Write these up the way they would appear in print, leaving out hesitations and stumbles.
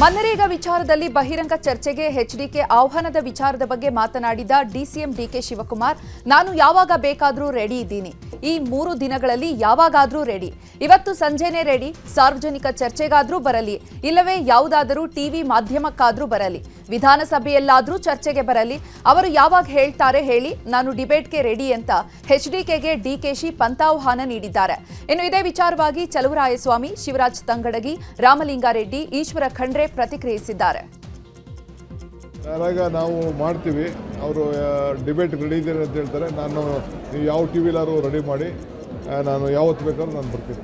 ಮನರೇಗಾ ವಿಚಾರದಲ್ಲಿ ಬಹಿರಂಗ ಚರ್ಚೆಗೆ ಎಚ್ಡಿಕೆ ಆಹ್ವಾನದ ವಿಚಾರದ ಬಗ್ಗೆ ಮಾತನಾಡಿದ ಡಿಸಿಎಂ ಡಿಕೆ ಶಿವಕುಮಾರ್, ನಾನು ಯಾವಾಗ ಬೇಕಾದರೂ ರೆಡಿ ಇದ್ದೀನಿ. ಈ 3 ದಿನಗಳಲ್ಲಿ ಯಾವಾಗಾದರೂ ರೆಡಿ. ಇವತ್ತು ಸಂಜೆನೇ ರೆಡಿ. ಸಾರ್ವಜನಿಕ ಚರ್ಚೆಗಾದರೂ ಬರಲಿ, ಇಲ್ಲವೇ ಯಾವುದಾದರೂ ಟಿವಿ ಮಾಧ್ಯಮಕ್ಕಾದರೂ ಬರಲಿ, ವಿಧಾನಸಭೆಯಲ್ಲಾದರೂ ಚರ್ಚೆಗೆ ಬರಲಿ. ಅವರು ಯಾವಾಗ ಹೇಳ್ತಾರೆ ಹೇಳಿ, ನಾನು ಡಿಬೇಟ್ಗೆ ರೆಡಿ ಅಂತ ಎಚ್ಡಿಕೆಗೆ ಡಿಕೆಶಿ ಪಂಥಾಹ್ವಾನ ನೀಡಿದ್ದಾರೆ. ಇನ್ನು ಇದೇ ವಿಚಾರವಾಗಿ ಚಲುವರಾಯಸ್ವಾಮಿ, ಶಿವರಾಜ್ ತಂಗಡಗಿ, ರಾಮಲಿಂಗಾರೆಡ್ಡಿ, ಈಶ್ವರ ಖಂಡ್ರೆ ಪ್ರತಿಕ್ರಿಯಿಸಿದ್ದಾರೆ. ನಾವು ಮಾಡ್ತೀವಿ, ಅವರು ಡಿಬೇಟ್ ರೆಡಿ ಇದ್ದೀರಿ ಅಂತ ಹೇಳ್ತಾರೆ. ನಾನು ಯಾವ ಟಿ ವಿಲಾರು ರೆಡಿ ಮಾಡಿ, ನಾನು ಯಾವತ್ತು ಬೇಕಾದ್ರೂ ನಾನು ಬರ್ತೀನಿ.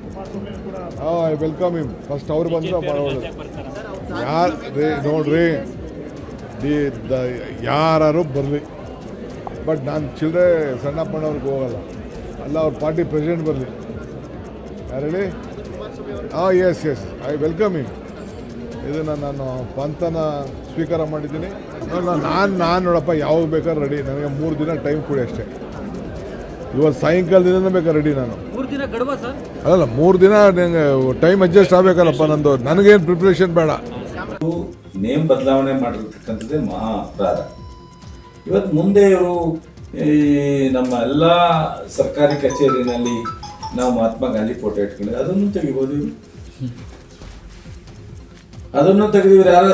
I welcome him. ಫಸ್ಟ್ ಅವ್ರು ಬಂದರೆ ಮಾಡೋದು. ನೋಡ್ರಿ, ಯಾರು ಬರಲಿ, ಬಟ್ ನಾನು ಚಿಲ್ಲರೆ ಸಣ್ಣಪ್ಪನವ್ರಿಗೆ ಹೋಗಲ್ಲ. ಅಲ್ಲ, ಅವ್ರ ಪಾರ್ಟಿ ಪ್ರೆಸಿಡೆಂಟ್ ಬರಲಿ. ಯಾರು ಹೇಳಿ? Yes I welcome him. ಇದನ್ನು ನಾನು ಪಂಥನ ಸ್ವೀಕಾರ ಮಾಡಿದ್ದೀನಿ. ನಾನು ನೋಡಪ್ಪ, ಯಾವಾಗ ಬೇಕಾದ್ರೆ ರೆಡಿ. ನನಗೆ 3 ದಿನ ಟೈಮ್ ಕೊಡಿ ಅಷ್ಟೇ. ಇವತ್ತು ಸಾಯಂಕಾಲದಿಂದ ಬೇಕಾದ್ರೆ ರೆಡಿ. ನಾನು 3 ದಿನ ಗಡುವ ಸರ್? ಅಲ್ಲ, 3 ದಿನ ಟೈಮ್ ಅಡ್ಜಸ್ಟ್ ಆಗಬೇಕಲ್ಲಪ್ಪ. ನಂದು ನನಗೇನು ಪ್ರಿಪ್ರೇಷನ್ ಬೇಡ. ನೇಮ್ ಬದಲಾವಣೆ ಮಾಡಿರ್ತಕ್ಕಂಥದ್ದೇ ಮಹಾ ಅಪರಾಧ. ಇವತ್ತು ಮುಂದೆ ಇವರು ನಮ್ಮ ಎಲ್ಲ ಸರ್ಕಾರಿ ಕಚೇರಿನಲ್ಲಿ ನಾವು ಮಹಾತ್ಮ ಗಾಂಧಿ ಫೋಟೋ ಇಟ್ಕೊಂಡಿದ್ದೆ, ಅದನ್ನು ತೆಗಿಬೋದು. ಅದನ್ನು ತೆಗೆದಿವ್ರು ಯಾರು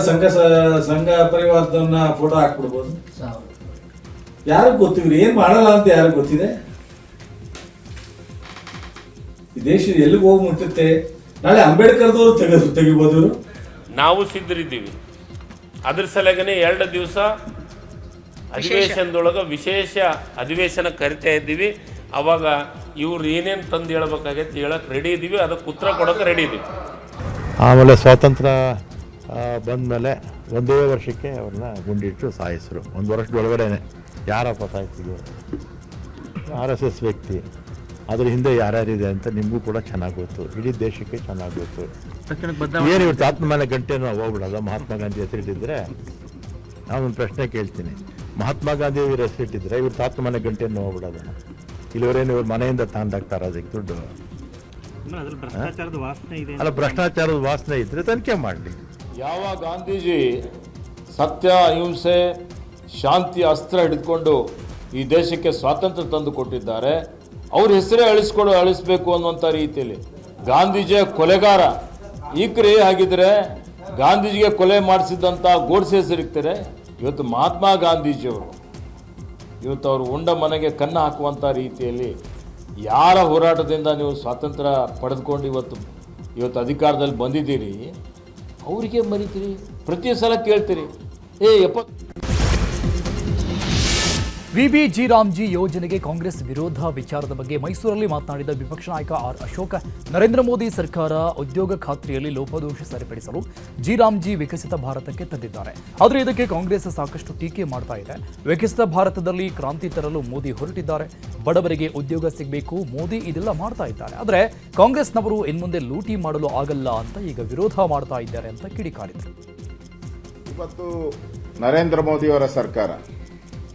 ಸಂಘ ಪರಿವಾರದನ್ನ ಫೋಟೋ ಹಾಕ್ಬಿಡ್ಬೋದು. ಯಾರಿಗೆ ಗೊತ್ತಿವ್ರಿ ಏನ್ ಮಾಡಲ್ಲ ಅಂತ ಯಾರಿಗೆ ಗೊತ್ತಿದೆ? ಈ ದೇಶ ಎಲ್ಲಿಗೆ ಹೋಗಿ ಮುಟ್ಟುತ್ತೆ? ನಾಳೆ ಅಂಬೇಡ್ಕರ್ದವರು ತೆಗಿಬೋದು. ನಾವು ಸಿದ್ಧರಿದ್ದೀವಿ. ಅದ್ರ ಸಲಗನೆ 2 ದಿವಸ ಅಧಿವೇಶನದೊಳಗೆ ವಿಶೇಷ ಅಧಿವೇಶನ ಕರಿತಾ ಇದ್ದೀವಿ. ಅವಾಗ ಇವ್ರು ಏನೇನು ತಂದು ಹೇಳ್ಬೇಕಾಗೈತೆ ಹೇಳಕ್ಕೆ ರೆಡಿ ಇದ್ದೀವಿ, ಅದಕ್ಕೆ ಉತ್ತರ ಕೊಡೋಕೆ ರೆಡಿ ಇದ್ದೀವಿ. ಆಮೇಲೆ ಸ್ವಾತಂತ್ರ್ಯ ಬಂದ ಮೇಲೆ 1 ವರ್ಷಕ್ಕೆ ಅವ್ರನ್ನ ಗುಂಡಿಟ್ಟು ಸಾಯಿಸಿದ್ರು. 1 ವರ್ಷದೊಳಗಡೆ ಯಾರಪ್ಪ ಸಾಯಿಸಿದ್ರು? RSS ವ್ಯಕ್ತಿ. ಅದ್ರ ಹಿಂದೆ ಯಾರ್ಯಾರಿದೆ ಅಂತ ನಿಮಗೂ ಕೂಡ ಚೆನ್ನಾಗಿ ಗೊತ್ತು, ಇಡೀ ದೇಶಕ್ಕೆ ಚೆನ್ನಾಗಿ ಗೊತ್ತು. ಏನು ಇವ್ರು ಆತ್ಮಮಾನ ಗಂಟೆನೂ ಹೋಗ್ಬಿಡೋದು? ಮಹಾತ್ಮ ಗಾಂಧಿ ಹೆಸರಿಟ್ಟಿದ್ರೆ ನಾನೊಂದು ಪ್ರಶ್ನೆ ಕೇಳ್ತೀನಿ. ಮಹಾತ್ಮ ಗಾಂಧಿ ಇವ್ರ ಹೆಸರಿಟ್ಟಿದ್ರೆ ಇವ್ರ ಆತ್ಮಮಾನ ಗಂಟೆಯನ್ನು ಹೋಗ್ಬಿಡೋದು? ಇಲ್ಲಿವರೇನು ಇವ್ರ ಮನೆಯಿಂದ ತಗೊಂಡಾಗ್ತಾರ ಅದಕ್ಕೆ ದುಡ್ಡು? ಅಲ್ಲ, ಭ್ರಷ್ಟಾಚಾರದ ವಾಸನೆ ಇದ್ರೆ ತನಿಖೆ ಮಾಡಲಿ. ಯಾವ ಗಾಂಧೀಜಿ ಸತ್ಯ, ಅಹಿಂಸೆ, ಶಾಂತಿ ಅಸ್ತ್ರ ಹಿಡಿದುಕೊಂಡು ಈ ದೇಶಕ್ಕೆ ಸ್ವಾತಂತ್ರ್ಯ ತಂದು ಕೊಟ್ಟಿದ್ದಾರೆ, ಅವ್ರ ಹೆಸರೇ ಅಳಿಸ್ಬೇಕು ಅನ್ನುವಂಥ ರೀತಿಯಲ್ಲಿ ಗಾಂಧೀಜಿಯ ಕೊಲೆಗಾರ ಈಕ್ರಿ ಆಗಿದ್ರೆ ಗಾಂಧೀಜಿಗೆ ಕೊಲೆ ಮಾಡಿಸಿದಂಥ ಗೋಡ್ಸೆ ಹೆಸರಿಗ್ತಾರೆ. ಇವತ್ತು ಮಹಾತ್ಮ ಗಾಂಧೀಜಿಯವರು ಇವತ್ತು ಅವರು ಉಂಡ ಮನೆಗೆ ಕನ್ನ ಹಾಕುವಂಥ ರೀತಿಯಲ್ಲಿ ಯಾರ ಹೋರಾಟದಿಂದ ನೀವು ಸ್ವಾತಂತ್ರ್ಯ ಪಡೆದುಕೊಂಡು ಇವತ್ತು ಅಧಿಕಾರದಲ್ಲಿ ಬಂದಿದ್ದೀರಿ, ಅವರಿಗೆ ಮರಿತೀರಿ. ಪ್ರತಿ ಸಲ ಕೇಳ್ತೀರಿ, ವಿಬಿ ರಾಮ್ಜಿ ಯೋಜನೆಗೆ ಕಾಂಗ್ರೆಸ್ ವಿರೋಧ ವಿಚಾರದ ಬಗ್ಗೆ ಮೈಸೂರಲ್ಲಿ ಮಾತನಾಡಿದ ವಿಪಕ್ಷ ನಾಯಕ ಆರ್ ಅಶೋಕ್, ನರೇಂದ್ರ ಮೋದಿ ಸರ್ಕಾರ ಉದ್ಯೋಗ ಖಾತ್ರಿಯಲ್ಲಿ ಲೋಪದೋಷ ಸರಿಪಡಿಸಲು ರಾಮ್ಜಿ ವಿಕಸಿತ ಭಾರತಕ್ಕೆ ತಂದಿದ್ದಾರೆ. ಆದರೆ ಇದಕ್ಕೆ ಕಾಂಗ್ರೆಸ್ ಸಾಕಷ್ಟು ಟೀಕೆ ಮಾಡ್ತಾ ಇದೆ. ವಿಕಸಿತ ಭಾರತದಲ್ಲಿ ಕ್ರಾಂತಿ ತರಲು ಮೋದಿ ಹೊರಟಿದ್ದಾರೆ. ಬಡವರಿಗೆ ಉದ್ಯೋಗ ಸಿಗಬೇಕು, ಮೋದಿ ಇದೆಲ್ಲ ಮಾಡ್ತಾ ಇದ್ದಾರೆ. ಆದರೆ ಕಾಂಗ್ರೆಸ್ನವರು ಇನ್ಮುಂದೆ ಲೂಟಿ ಮಾಡಲು ಆಗಲ್ಲ ಅಂತ ಈಗ ವಿರೋಧ ಮಾಡ್ತಾ ಇದ್ದಾರೆ ಅಂತ ಕಿಡಿಕಾರಿದರು. ಇವತ್ತು ನರೇಂದ್ರ ಮೋದಿಯವರ ಸರ್ಕಾರ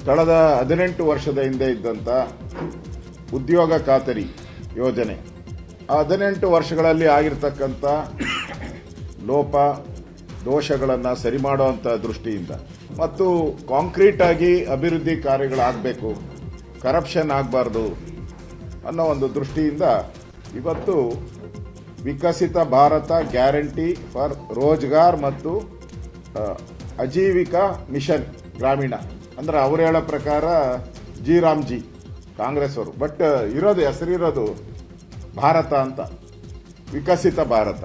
ಕಳೆದ 18 ವರ್ಷದ ಹಿಂದೆ ಇದ್ದಂಥ ಉದ್ಯೋಗ ಖಾತರಿ ಯೋಜನೆ 18 ವರ್ಷಗಳಲ್ಲಿ ಆಗಿರ್ತಕ್ಕಂಥ ಲೋಪ ದೋಷಗಳನ್ನು ಸರಿ ಮಾಡುವಂಥ ದೃಷ್ಟಿಯಿಂದ ಮತ್ತು ಕಾಂಕ್ರೀಟ್ ಆಗಿ ಅಭಿವೃದ್ಧಿ ಕಾರ್ಯಗಳಾಗಬೇಕು, ಕರಪ್ಷನ್ ಆಗಬಾರ್ದು ಅನ್ನೋ ಒಂದು ದೃಷ್ಟಿಯಿಂದ ಇವತ್ತು ವಿಕಸಿತ ಭಾರತ ಗ್ಯಾರಂಟಿ ಫಾರ್ ರೋಜ್ಗಾರ್ ಮತ್ತು ಅಜೀವಿಕಾ ಮಿಷನ್ ಗ್ರಾಮೀಣ ಅಂದ್ರೆ ಅವ್ರು ಹೇಳೋ ಪ್ರಕಾರ ರಾಮ್ಜಿ ಕಾಂಗ್ರೆಸ್ ಅವರು, ಬಟ್ ಹೆಸರಿರೋದು ಭಾರತ ಅಂತ, ವಿಕಸಿತ ಭಾರತ.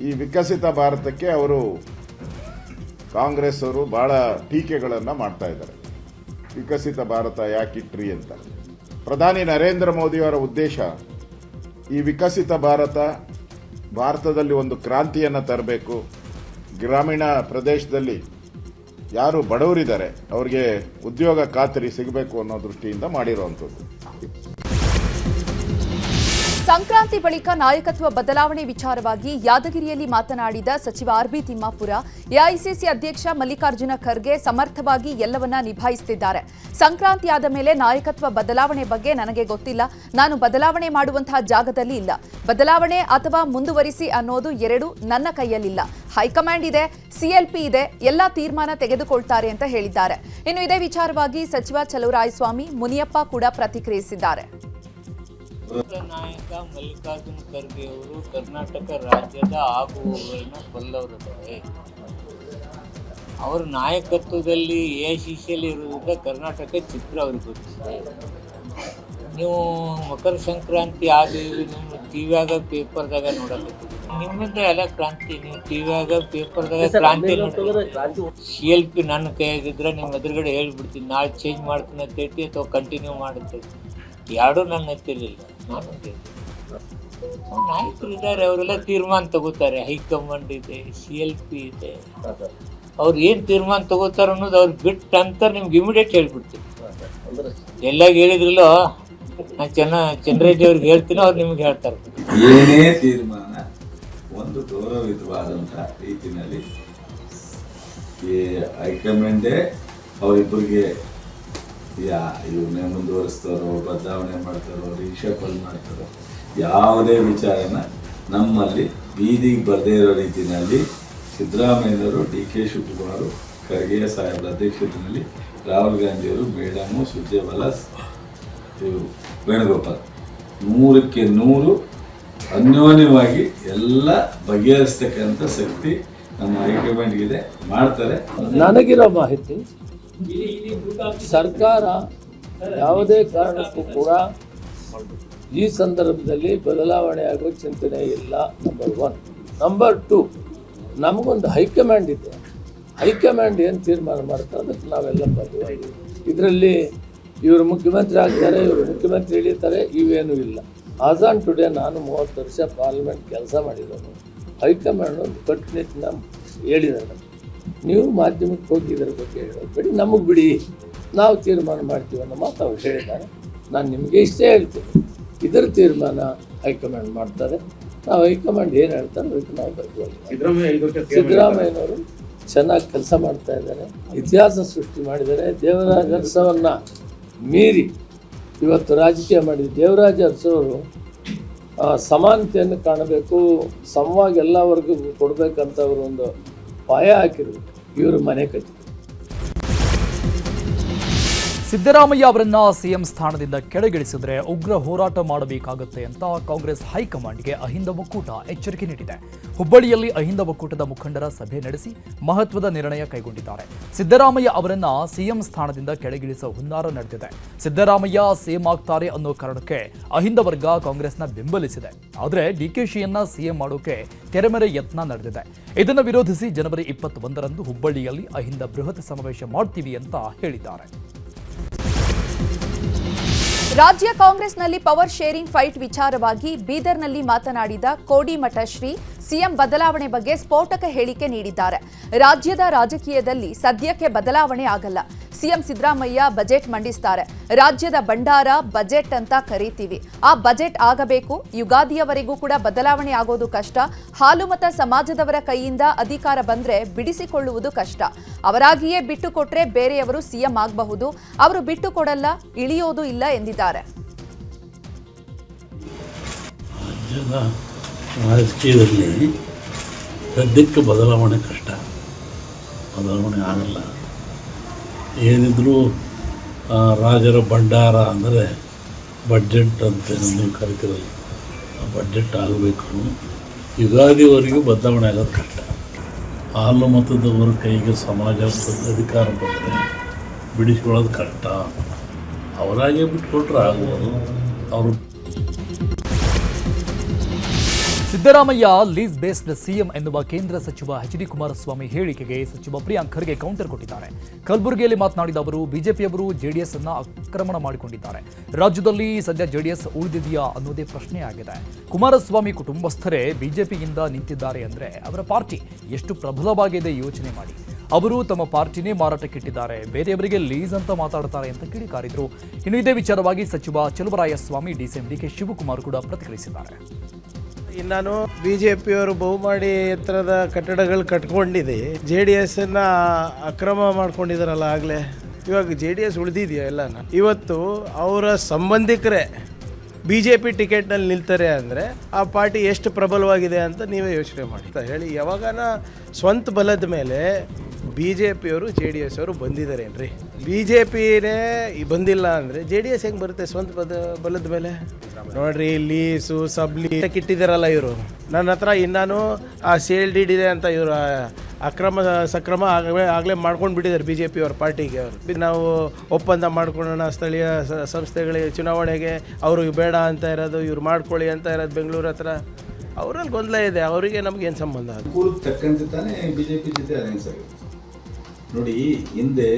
ಈ ವಿಕಸಿತ ಭಾರತಕ್ಕೆ ಅವರು ಕಾಂಗ್ರೆಸ್ ಅವರು ಬಹಳ ಟೀಕೆಗಳನ್ನು ಮಾಡ್ತಾ ಇದ್ದಾರೆ. ವಿಕಸಿತ ಭಾರತ ಯಾಕಿಟ್ರಿ ಅಂತ. ಪ್ರಧಾನಿ ನರೇಂದ್ರ ಮೋದಿಯವರ ಉದ್ದೇಶ ಈ ವಿಕಸಿತ ಭಾರತದಲ್ಲಿ ಒಂದು ಕ್ರಾಂತಿಯನ್ನು ತರಬೇಕು, ಗ್ರಾಮೀಣ ಪ್ರದೇಶದಲ್ಲಿ ಯಾರು ಬಡವರಿದ್ದಾರೆ ಅವರಿಗೆ ಉದ್ಯೋಗ ಖಾತರಿ ಸಿಗಬೇಕು ಅನ್ನೋ ದೃಷ್ಟಿಯಿಂದ ಮಾಡಿರುವಂಥದ್ದು. ಸಂಕ್ರಾಂತಿ ಬಳಿಕ ನಾಯಕತ್ವ ಬದಲಾವಣೆ ವಿಚಾರವಾಗಿ ಯಾದಗಿರಿಯಲ್ಲಿ ಮಾತನಾಡಿದ ಸಚಿವ ಆರ್ಬಿ ತಿಮ್ಮಾಪುರ, ಎಐಸಿಸಿ ಅಧ್ಯಕ್ಷ ಮಲ್ಲಿಕಾರ್ಜುನ ಖರ್ಗೆ ಸಮರ್ಥವಾಗಿ ಎಲ್ಲವನ್ನ ನಿಭಾಯಿಸುತ್ತಿದ್ದಾರೆ. ಸಂಕ್ರಾಂತಿಯಾದ ಮೇಲೆ ನಾಯಕತ್ವ ಬದಲಾವಣೆ ಬಗ್ಗೆ ನನಗೆ ಗೊತ್ತಿಲ್ಲ. ನಾನು ಬದಲಾವಣೆ ಮಾಡುವಂತಹ ಜಾಗದಲ್ಲಿ ಇಲ್ಲ. ಬದಲಾವಣೆ ಅಥವಾ ಮುಂದುವರಿಸಿ ಅನ್ನೋದು ಎರಡು ನನ್ನ ಕೈಯಲ್ಲಿಲ್ಲ. ಹೈಕಮಾಂಡ್ ಇದೆ, ಸಿಎಲ್ಪಿ ಇದೆ, ಎಲ್ಲ ತೀರ್ಮಾನ ತೆಗೆದುಕೊಳ್ತಾರೆ ಅಂತ ಹೇಳಿದ್ದಾರೆ. ಇನ್ನು ಇದೇ ವಿಚಾರವಾಗಿ ಸಚಿವ ಚಲುವರಾಯಸ್ವಾಮಿ ಮುನಿಯಪ್ಪ ಕೂಡ ಪ್ರತಿಕ್ರಿಯಿಸಿದ್ದಾರೆ. ನಾಯಕ ಮಲ್ಲಿಕಾರ್ಜುನ ಖರ್ಗೆ ಅವರು ಕರ್ನಾಟಕ ರಾಜ್ಯದ ಆಗುಹೋಗುಗಳನ್ನ ಬಲ್ಲವರಿದ್ದಾರೆ. ಅವರ ನಾಯಕತ್ವದಲ್ಲಿ ಎಐಸಿಸಿಯಲ್ಲಿ ಇರುವುದರಿಂದ ಕರ್ನಾಟಕ ಚಿತ್ರ ಅವ್ರಿಗೆ ಗೊತ್ತಿದೆ. ನೀವು ಮಕರ ಸಂಕ್ರಾಂತಿ ಆದೇವಿ ನಿಮ್ಮ ಟಿವಿಯಾಗ ಪೇಪರ್ದಾಗ ನೋಡಕತ್ತೀವಿ. ನಿಮ್ಮಿಂದ ಎಲ್ಲ ಕ್ರಾಂತಿ, ನೀವು ಟಿವಿಯಾಗ ಪೇಪರ್ದಾಗ ಕ್ರಾಂತಿ ನೋಡಿ. CLP ನನ್ನ ಕೈಯಾಗಿದ್ರೆ ನಿಮ್ಮ ಎದುರುಗಡೆ ಹೇಳ್ಬಿಡ್ತೀನಿ, ನಾಳೆ ಚೇಂಜ್ ಮಾಡ್ತೀನಿ ಅಂತೈತಿ ಅಥವಾ ಕಂಟಿನ್ಯೂ ಮಾಡುತ್ತೆ. ಎರಡೂ ನನ್ನ ಎತ್ತಿರಲಿಲ್ಲ. ನಾಯಕರು ಇದ್ದಾರೆ, ಅವರೆಲ್ಲ ತೀರ್ಮಾನ ತಗೋತಾರೆ. ಹೈಕಮಾಂಡ್ ಇದೆ, CLP ಇದೆ. ಅವ್ರು ಏನು ತೀರ್ಮಾನ ತಗೋತಾರ ಅನ್ನೋದು ಅವ್ರು ಬಿಟ್ಟು ಅಂತ ನಿಮ್ಗೆ ಇಮಿಡಿಯೇಟ್ ಹೇಳ್ಬಿಡ್ತೀನಿ. ಎಲ್ಲಾಗ ಹೇಳಿದ್ರಲ್ಲೋ ನಾನು ಚಂದ್ರರೆಡ್ಡಿ ಅವ್ರಿಗೆ ಹೇಳ್ತೀನಿ, ಅವ್ರು ನಿಮ್ಗೆ ಹೇಳ್ತಾರೆ. ಏನೇ ತೀರ್ಮಾನ ಒಂದು ಗೌರವಯುತವಾದಂಥ ರೀತಿಯಲ್ಲಿ ಹೈಕಮಾಂಡೇ ಅವರಿಬ್ಬರಿಗೆ ಇವ್ರನ್ನೇ ಮುಂದುವರಿಸ್ತಾರೋ, ಬದಲಾವಣೆ ಮಾಡ್ತಾರೋ, ರೀಶಫಲ್ ಮಾಡ್ತಾರೋ, ಯಾವುದೇ ವಿಚಾರನ ನಮ್ಮಲ್ಲಿ ಬೀದಿಗೆ ಬರದೇ ಇರೋ ರೀತಿಯಲ್ಲಿ ಸಿದ್ದರಾಮಯ್ಯನವರು, DK ಶಿವಕುಮಾರ್, ಖರ್ಗೆ ಸಾಹೇಬರ ಅಧ್ಯಕ್ಷತೆಯಲ್ಲಿ ರಾಹುಲ್ ಗಾಂಧಿಯವರು, ಮೇಡಮು, ಸುರ್ಜೇವಾಲಾ, ವೇಣುಗೋಪಾಲ್ 100ಕ್ಕೆ 100 ಅನ್ಯೋನ್ಯವಾಗಿ ಎಲ್ಲ ಬಗೆಹರಿಸ್ತಕ್ಕಂಥ ಶಕ್ತಿ ನಮ್ಮ ಹೈಕಮಾಂಡ್ಗಿದೆ, ಮಾಡ್ತಾರೆ. ನನಗಿರೋ ಮಾಹಿತಿ, ಸರ್ಕಾರ ಯಾವುದೇ ಕಾರಣಕ್ಕೂ ಕೂಡ ಈ ಸಂದರ್ಭದಲ್ಲಿ ಬದಲಾವಣೆ ಆಗೋ ಚಿಂತನೆ ಇಲ್ಲ. ನಂಬರ್ 1. ನಂಬರ್ 2, ನಮಗೊಂದು ಹೈಕಮಾಂಡ್ ಇದೆ. ಹೈಕಮಾಂಡ್ ಏನು ತೀರ್ಮಾನ ಮಾಡ್ತಾರೆ ಅದಕ್ಕೆ ನಾವೆಲ್ಲ ಬದ್ಧವಾಗಿ. ಇದರಲ್ಲಿ ಇವರು ಮುಖ್ಯಮಂತ್ರಿ ಆಗ್ತಾರೆ, ಇವರು ಮುಖ್ಯಮಂತ್ರಿ ಇಳಿತಾರೆ, ಇವೇನೂ ಇಲ್ಲ. ಆಸ್ ಆನ್ ಟುಡೇ ನಾನು 30 ವರ್ಷ ಪಾರ್ಲಿಮೆಂಟ್ ಕೆಲಸ ಮಾಡಿರೋನು. ಹೈಕಮಾಂಡ್ ಒಂದು ಕಟ್ಟುನಿಟ್ಟಿನ ಹೇಳಿದ್ದಾರೆ. ನೀವು ಮಾಧ್ಯಮಕ್ಕೆ ಹೋಗಿ ಇದರ ಬಗ್ಗೆ ಹೇಳೋದು ನಮಗೆ ಬಿಡಿ, ನಾವು ತೀರ್ಮಾನ ಮಾಡ್ತೀವಿ ಅನ್ನೋ ಮಾತು ಅವ್ರು ಹೇಳಿದ್ದಾರೆ. ನಾನು ನಿಮಗೆ ಇಷ್ಟೇ ಹೇಳ್ತೀನಿ, ಇದರ ತೀರ್ಮಾನ ಹೈಕಮಾಂಡ್ ಮಾಡ್ತಾರೆ. ನಾವು ಹೈಕಮಾಂಡ್ ಏನು ಹೇಳ್ತಾರೆ ಅದಕ್ಕೆ ನಾವು ಬರ್ತೀವಿ. ಸಿದ್ದರಾಮಯ್ಯನವರು ಚೆನ್ನಾಗಿ ಕೆಲಸ ಮಾಡ್ತಾ ಇದ್ದಾರೆ, ಇತಿಹಾಸ ಸೃಷ್ಟಿ ಮಾಡಿದ್ದಾರೆ. ದೇವರಾಜ ಅರಸವನ್ನು ಮೀರಿ ಇವತ್ತು ರಾಜಕೀಯ ಮಾಡಿದ ದೇವರಾಜ ಅರಸವರು ಸಮಾನತೆಯನ್ನು ಕಾಣಬೇಕು, ಸಮವಾಗಿ ಎಲ್ಲ ವರ್ಗಕ್ಕೂ ಕೊಡಬೇಕಂತ ಅವರು ಒಂದು ಪಾಯ ಹಾಕಿದ್ರು. ಇವರು ಮನೆ ಕಟ್ಟಿದ್ರು. ಸಿದ್ದರಾಮಯ್ಯ ಅವರನ್ನ ಸಿಎಂ ಸ್ಥಾನದಿಂದ ಕೆಳಗಿಳಿಸಿದ್ರೆ ಉಗ್ರ ಹೋರಾಟ ಮಾಡಬೇಕಾಗುತ್ತೆ ಅಂತ ಕಾಂಗ್ರೆಸ್ ಹೈಕಮಾಂಡ್ಗೆ ಅಹಿಂದ ಒಕ್ಕೂಟ ಎಚ್ಚರಿಕೆ ನೀಡಿದೆ. ಹುಬ್ಬಳ್ಳಿಯಲ್ಲಿ ಅಹಿಂದ ಒಕ್ಕೂಟದ ಮುಖಂಡರ ಸಭೆ ನಡೆಸಿ ಮಹತ್ವದ ನಿರ್ಣಯ ಕೈಗೊಂಡಿದ್ದಾರೆ. ಸಿದ್ದರಾಮಯ್ಯ ಅವರನ್ನ ಸಿಎಂ ಸ್ಥಾನದಿಂದ ಕೆಳಗಿಳಿಸುವ ಹುನ್ನಾರ ನಡೆದಿದೆ. ಸಿದ್ದರಾಮಯ್ಯ ಸಿಎಂ ಆಗ್ತಾರೆ ಅನ್ನೋ ಕಾರಣಕ್ಕೆ ಅಹಿಂದ ವರ್ಗ ಕಾಂಗ್ರೆಸ್ನ ಬೆಂಬಲಿಸಿದೆ. ಆದರೆ DKಶಿಯನ್ನ ಸಿಎಂ ಮಾಡೋಕೆ ತೆರೆಮರೆ ಯತ್ನ ನಡೆದಿದೆ. ಇದನ್ನು ವಿರೋಧಿಸಿ ಜನವರಿ 21ರಂದು ಹುಬ್ಬಳ್ಳಿಯಲ್ಲಿ ಅಹಿಂದ ಬೃಹತ್ ಸಮಾವೇಶ ಮಾಡ್ತೀವಿ ಅಂತ ಹೇಳಿದ್ದಾರೆ. ರಾಜ್ಯ ಕಾಂಗ್ರೆಸ್ನಲ್ಲಿ ಪವರ್ ಶೇರಿಂಗ್ ಫೈಟ್ ವಿಚಾರವಾಗಿ ಬೀದರ್ನಲ್ಲಿ ಮಾತನಾಡಿದ ಕೋಡಿಮಠ ಶ್ರೀ ಸಿಎಂ ಬದಲಾವಣೆ ಬಗ್ಗೆ ಸ್ಫೋಟಕ ಹೇಳಿಕೆ ನೀಡಿದ್ದಾರೆ. ರಾಜ್ಯದ ರಾಜಕೀಯದಲ್ಲಿ ಸದ್ಯಕ್ಕೆ ಬದಲಾವಣೆ ಆಗಲ್ಲ. ಸಿಎಂ ಸಿದ್ದರಾಮಯ್ಯ ಬಜೆಟ್ ಮಂಡಿಸ್ತಾರೆ. ರಾಜ್ಯದ ಭಂಡಾರ ಬಜೆಟ್ ಅಂತ ಕರೀತೀವಿ. ಆ ಬಜೆಟ್ ಆಗಬೇಕು. ಯುಗಾದಿಯವರೆಗೂ ಕೂಡ ಬದಲಾವಣೆ ಆಗೋದು ಕಷ್ಟ. ಹಾಲು ಮತ ಸಮಾಜದವರ ಕೈಯಿಂದ ಅಧಿಕಾರ ಬಂದ್ರೆ ಬಿಡಿಸಿಕೊಳ್ಳುವುದು ಕಷ್ಟ. ಅವರಾಗಿಯೇ ಬಿಟ್ಟು ಕೊಟ್ರೆ ಬೇರೆಯವರು ಸಿಎಂ ಆಗಬಹುದು. ಅವರು ಬಿಟ್ಟು ಕೊಡಲ್ಲ, ಇಳಿಯೋದು ಇಲ್ಲ ಎಂದಿದ್ದಾರೆ. ರಾಜ್ಯದ ರಾಜಕೀಯದಲ್ಲಿ ಸದ್ಯಕ್ಕೆ ಬದಲಾವಣೆ ಕಷ್ಟ, ಬದಲಾವಣೆ ಆಗಲ್ಲ. ಏನಿದ್ರೂ ರಾಜರ ಭಂಡಾರ ಅಂದರೆ ಬಡ್ಜೆಟ್ ಅಂತ ನೀವು ಕರಿತಿರಲ್ಲ, ಬಡ್ಜೆಟ್ ಆಗಬೇಕು. ಯುಗಾದಿವರೆಗೂ ಬದಲಾವಣೆ ಆಗೋದು ಕಷ್ಟ. ಹಾಲು ಮತದವರ ಕೈಗೆ ಸಮಾಜ ಅಧಿಕಾರ ಬಂದರೆ ಬಿಡಿಸ್ಕೊಳ್ಳೋದು ಕಷ್ಟ. ಅವರಾಗೇ ಬಿಟ್ಕೊಟ್ರೆ ಆಗ್ಬೋದು. ಅವರು ಸಿದ್ದರಾಮಯ್ಯ ಲೀಸ್ ಬೇಸ್ಡ್ ಸಿಎಂ ಎನ್ನುವ ಕೇಂದ್ರ ಸಚಿವ HD ಕುಮಾರಸ್ವಾಮಿ ಹೇಳಿಕೆಗೆ ಸಚಿವ ಪ್ರಿಯಾಂಕ್ ಖರ್ಗೆ ಕೌಂಟರ್ ಕೊಟ್ಟಿದ್ದಾರೆ. ಕಲಬುರಗಿಯಲ್ಲಿ ಮಾತನಾಡಿದ ಅವರು, ಬಿಜೆಪಿಯವರು ಜೆಡಿಎಸ್ ಅನ್ನ ಆಕ್ರಮಣ ಮಾಡಿಕೊಂಡಿದ್ದಾರೆ. ರಾಜ್ಯದಲ್ಲಿ ಸದ್ಯ ಜೆಡಿಎಸ್ ಉಳಿದಿದೆಯಾ ಅನ್ನೋದೇ ಪ್ರಶ್ನೆಯಾಗಿದೆ. ಕುಮಾರಸ್ವಾಮಿ ಕುಟುಂಬಸ್ಥರೇ ಬಿಜೆಪಿಯಿಂದ ನಿಂತಿದ್ದಾರೆ ಅಂದ್ರೆ ಅವರ ಪಾರ್ಟಿ ಎಷ್ಟು ಪ್ರಬಲವಾಗಿದೆ ಯೋಚನೆ ಮಾಡಿ. ಅವರು ತಮ್ಮ ಪಾರ್ಟಿನೇ ಮಾರಾಟಕ್ಕಿಟ್ಟಿದ್ದಾರೆ, ಬೇರೆಯವರಿಗೆ ಲೀಸ್ ಅಂತ ಮಾತಾಡ್ತಾರೆ ಅಂತ ಕಿಡಿಕಾರಿದ್ರು. ಇನ್ನು ಇದೇ ವಿಚಾರವಾಗಿ ಸಚಿವ ಚಲುವರಾಯಸ್ವಾಮಿ, ಡಿಸಿಎಂ ಡಿಕೆ ಶಿವಕುಮಾರ್ ಕೂಡ ಪ್ರತಿಕ್ರಿಯಿಸಿದ್ದಾರೆ. ನಾನು ಬಿಜೆಪಿಯವರು ಬಹುಮಾಡಿ ಎತ್ತರದ ಕಟ್ಟಡಗಳು ಕಟ್ಕೊಂಡಿದೆ, JDS ಅನ್ನ ಅಕ್ರಮ ಮಾಡ್ಕೊಂಡಿದಾರಲ್ಲ ಆಗಲೇ. ಇವಾಗ JDS ಉಳಿದಿದೆಯಾ ಎಲ್ಲನ? ಇವತ್ತು ಅವರ ಸಂಬಂಧಿಕರೇ BJP ಟಿಕೆಟ್ನಲ್ಲಿ ನಿಲ್ತಾರೆ ಅಂದರೆ ಆ ಪಾರ್ಟಿ ಎಷ್ಟು ಪ್ರಬಲವಾಗಿದೆ ಅಂತ ನೀವೇ ಯೋಚನೆ ಮಾಡಿ ಹೇಳಿ. ಯಾವಾಗನ ಸ್ವಂತ ಬಲದ ಮೇಲೆ BJಪಿಯವರು JDS ಅವರು ಬಂದಿದ್ದಾರೇನ್ರಿ? BJಪಿನೇ ಬಂದಿಲ್ಲ ಅಂದರೆ JDS ಹೆಂಗೆ ಬರುತ್ತೆ ಸ್ವಂತ ಬಲದ ಮೇಲೆ? ನೋಡ್ರಿ, ಲೀಸು ಸಬ್ಲಿ ಇಟ್ಟಿದ್ದಾರಲ್ಲ ಇವರು. ನನ್ನ ಹತ್ರ ಇನ್ನೂ ಆ ಸೇಲ್ ಡೀಡ್ ಇದೆ ಅಂತ ಇವರು ಅಕ್ರಮ ಸಕ್ರಮ ಆಗಲೇ ಮಾಡ್ಕೊಂಡು ಬಿಟ್ಟಿದ್ದಾರೆ BJP ಅವ್ರ ಪಾರ್ಟಿಗೆ. ಅವರು ನಾವು ಒಪ್ಪಂದ ಮಾಡ್ಕೊಳ್ಳೋಣ, ಸ್ಥಳೀಯ ಸಂಸ್ಥೆಗಳಿಗೆ ಚುನಾವಣೆಗೆ ಅವರು ಬೇಡ ಅಂತ ಇರೋದು, ಇವ್ರು ಮಾಡ್ಕೊಳ್ಳಿ ಅಂತ ಇರೋದು ಬೆಂಗಳೂರು ಹತ್ರ. ಅವರಲ್ಲಿ ಗೊಂದಲ ಇದೆ, ಅವರಿಗೆ ನಮಗೇನು ಸಂಬಂಧ? ಕೂರು ತಕ್ಕಂತೆ ತಾನೇ BJP ಜೊತೆ ಅಲೈನ್ಸ್ ಆಗಿದೆ. ನೋಡಿ, ಹಿಂದೆ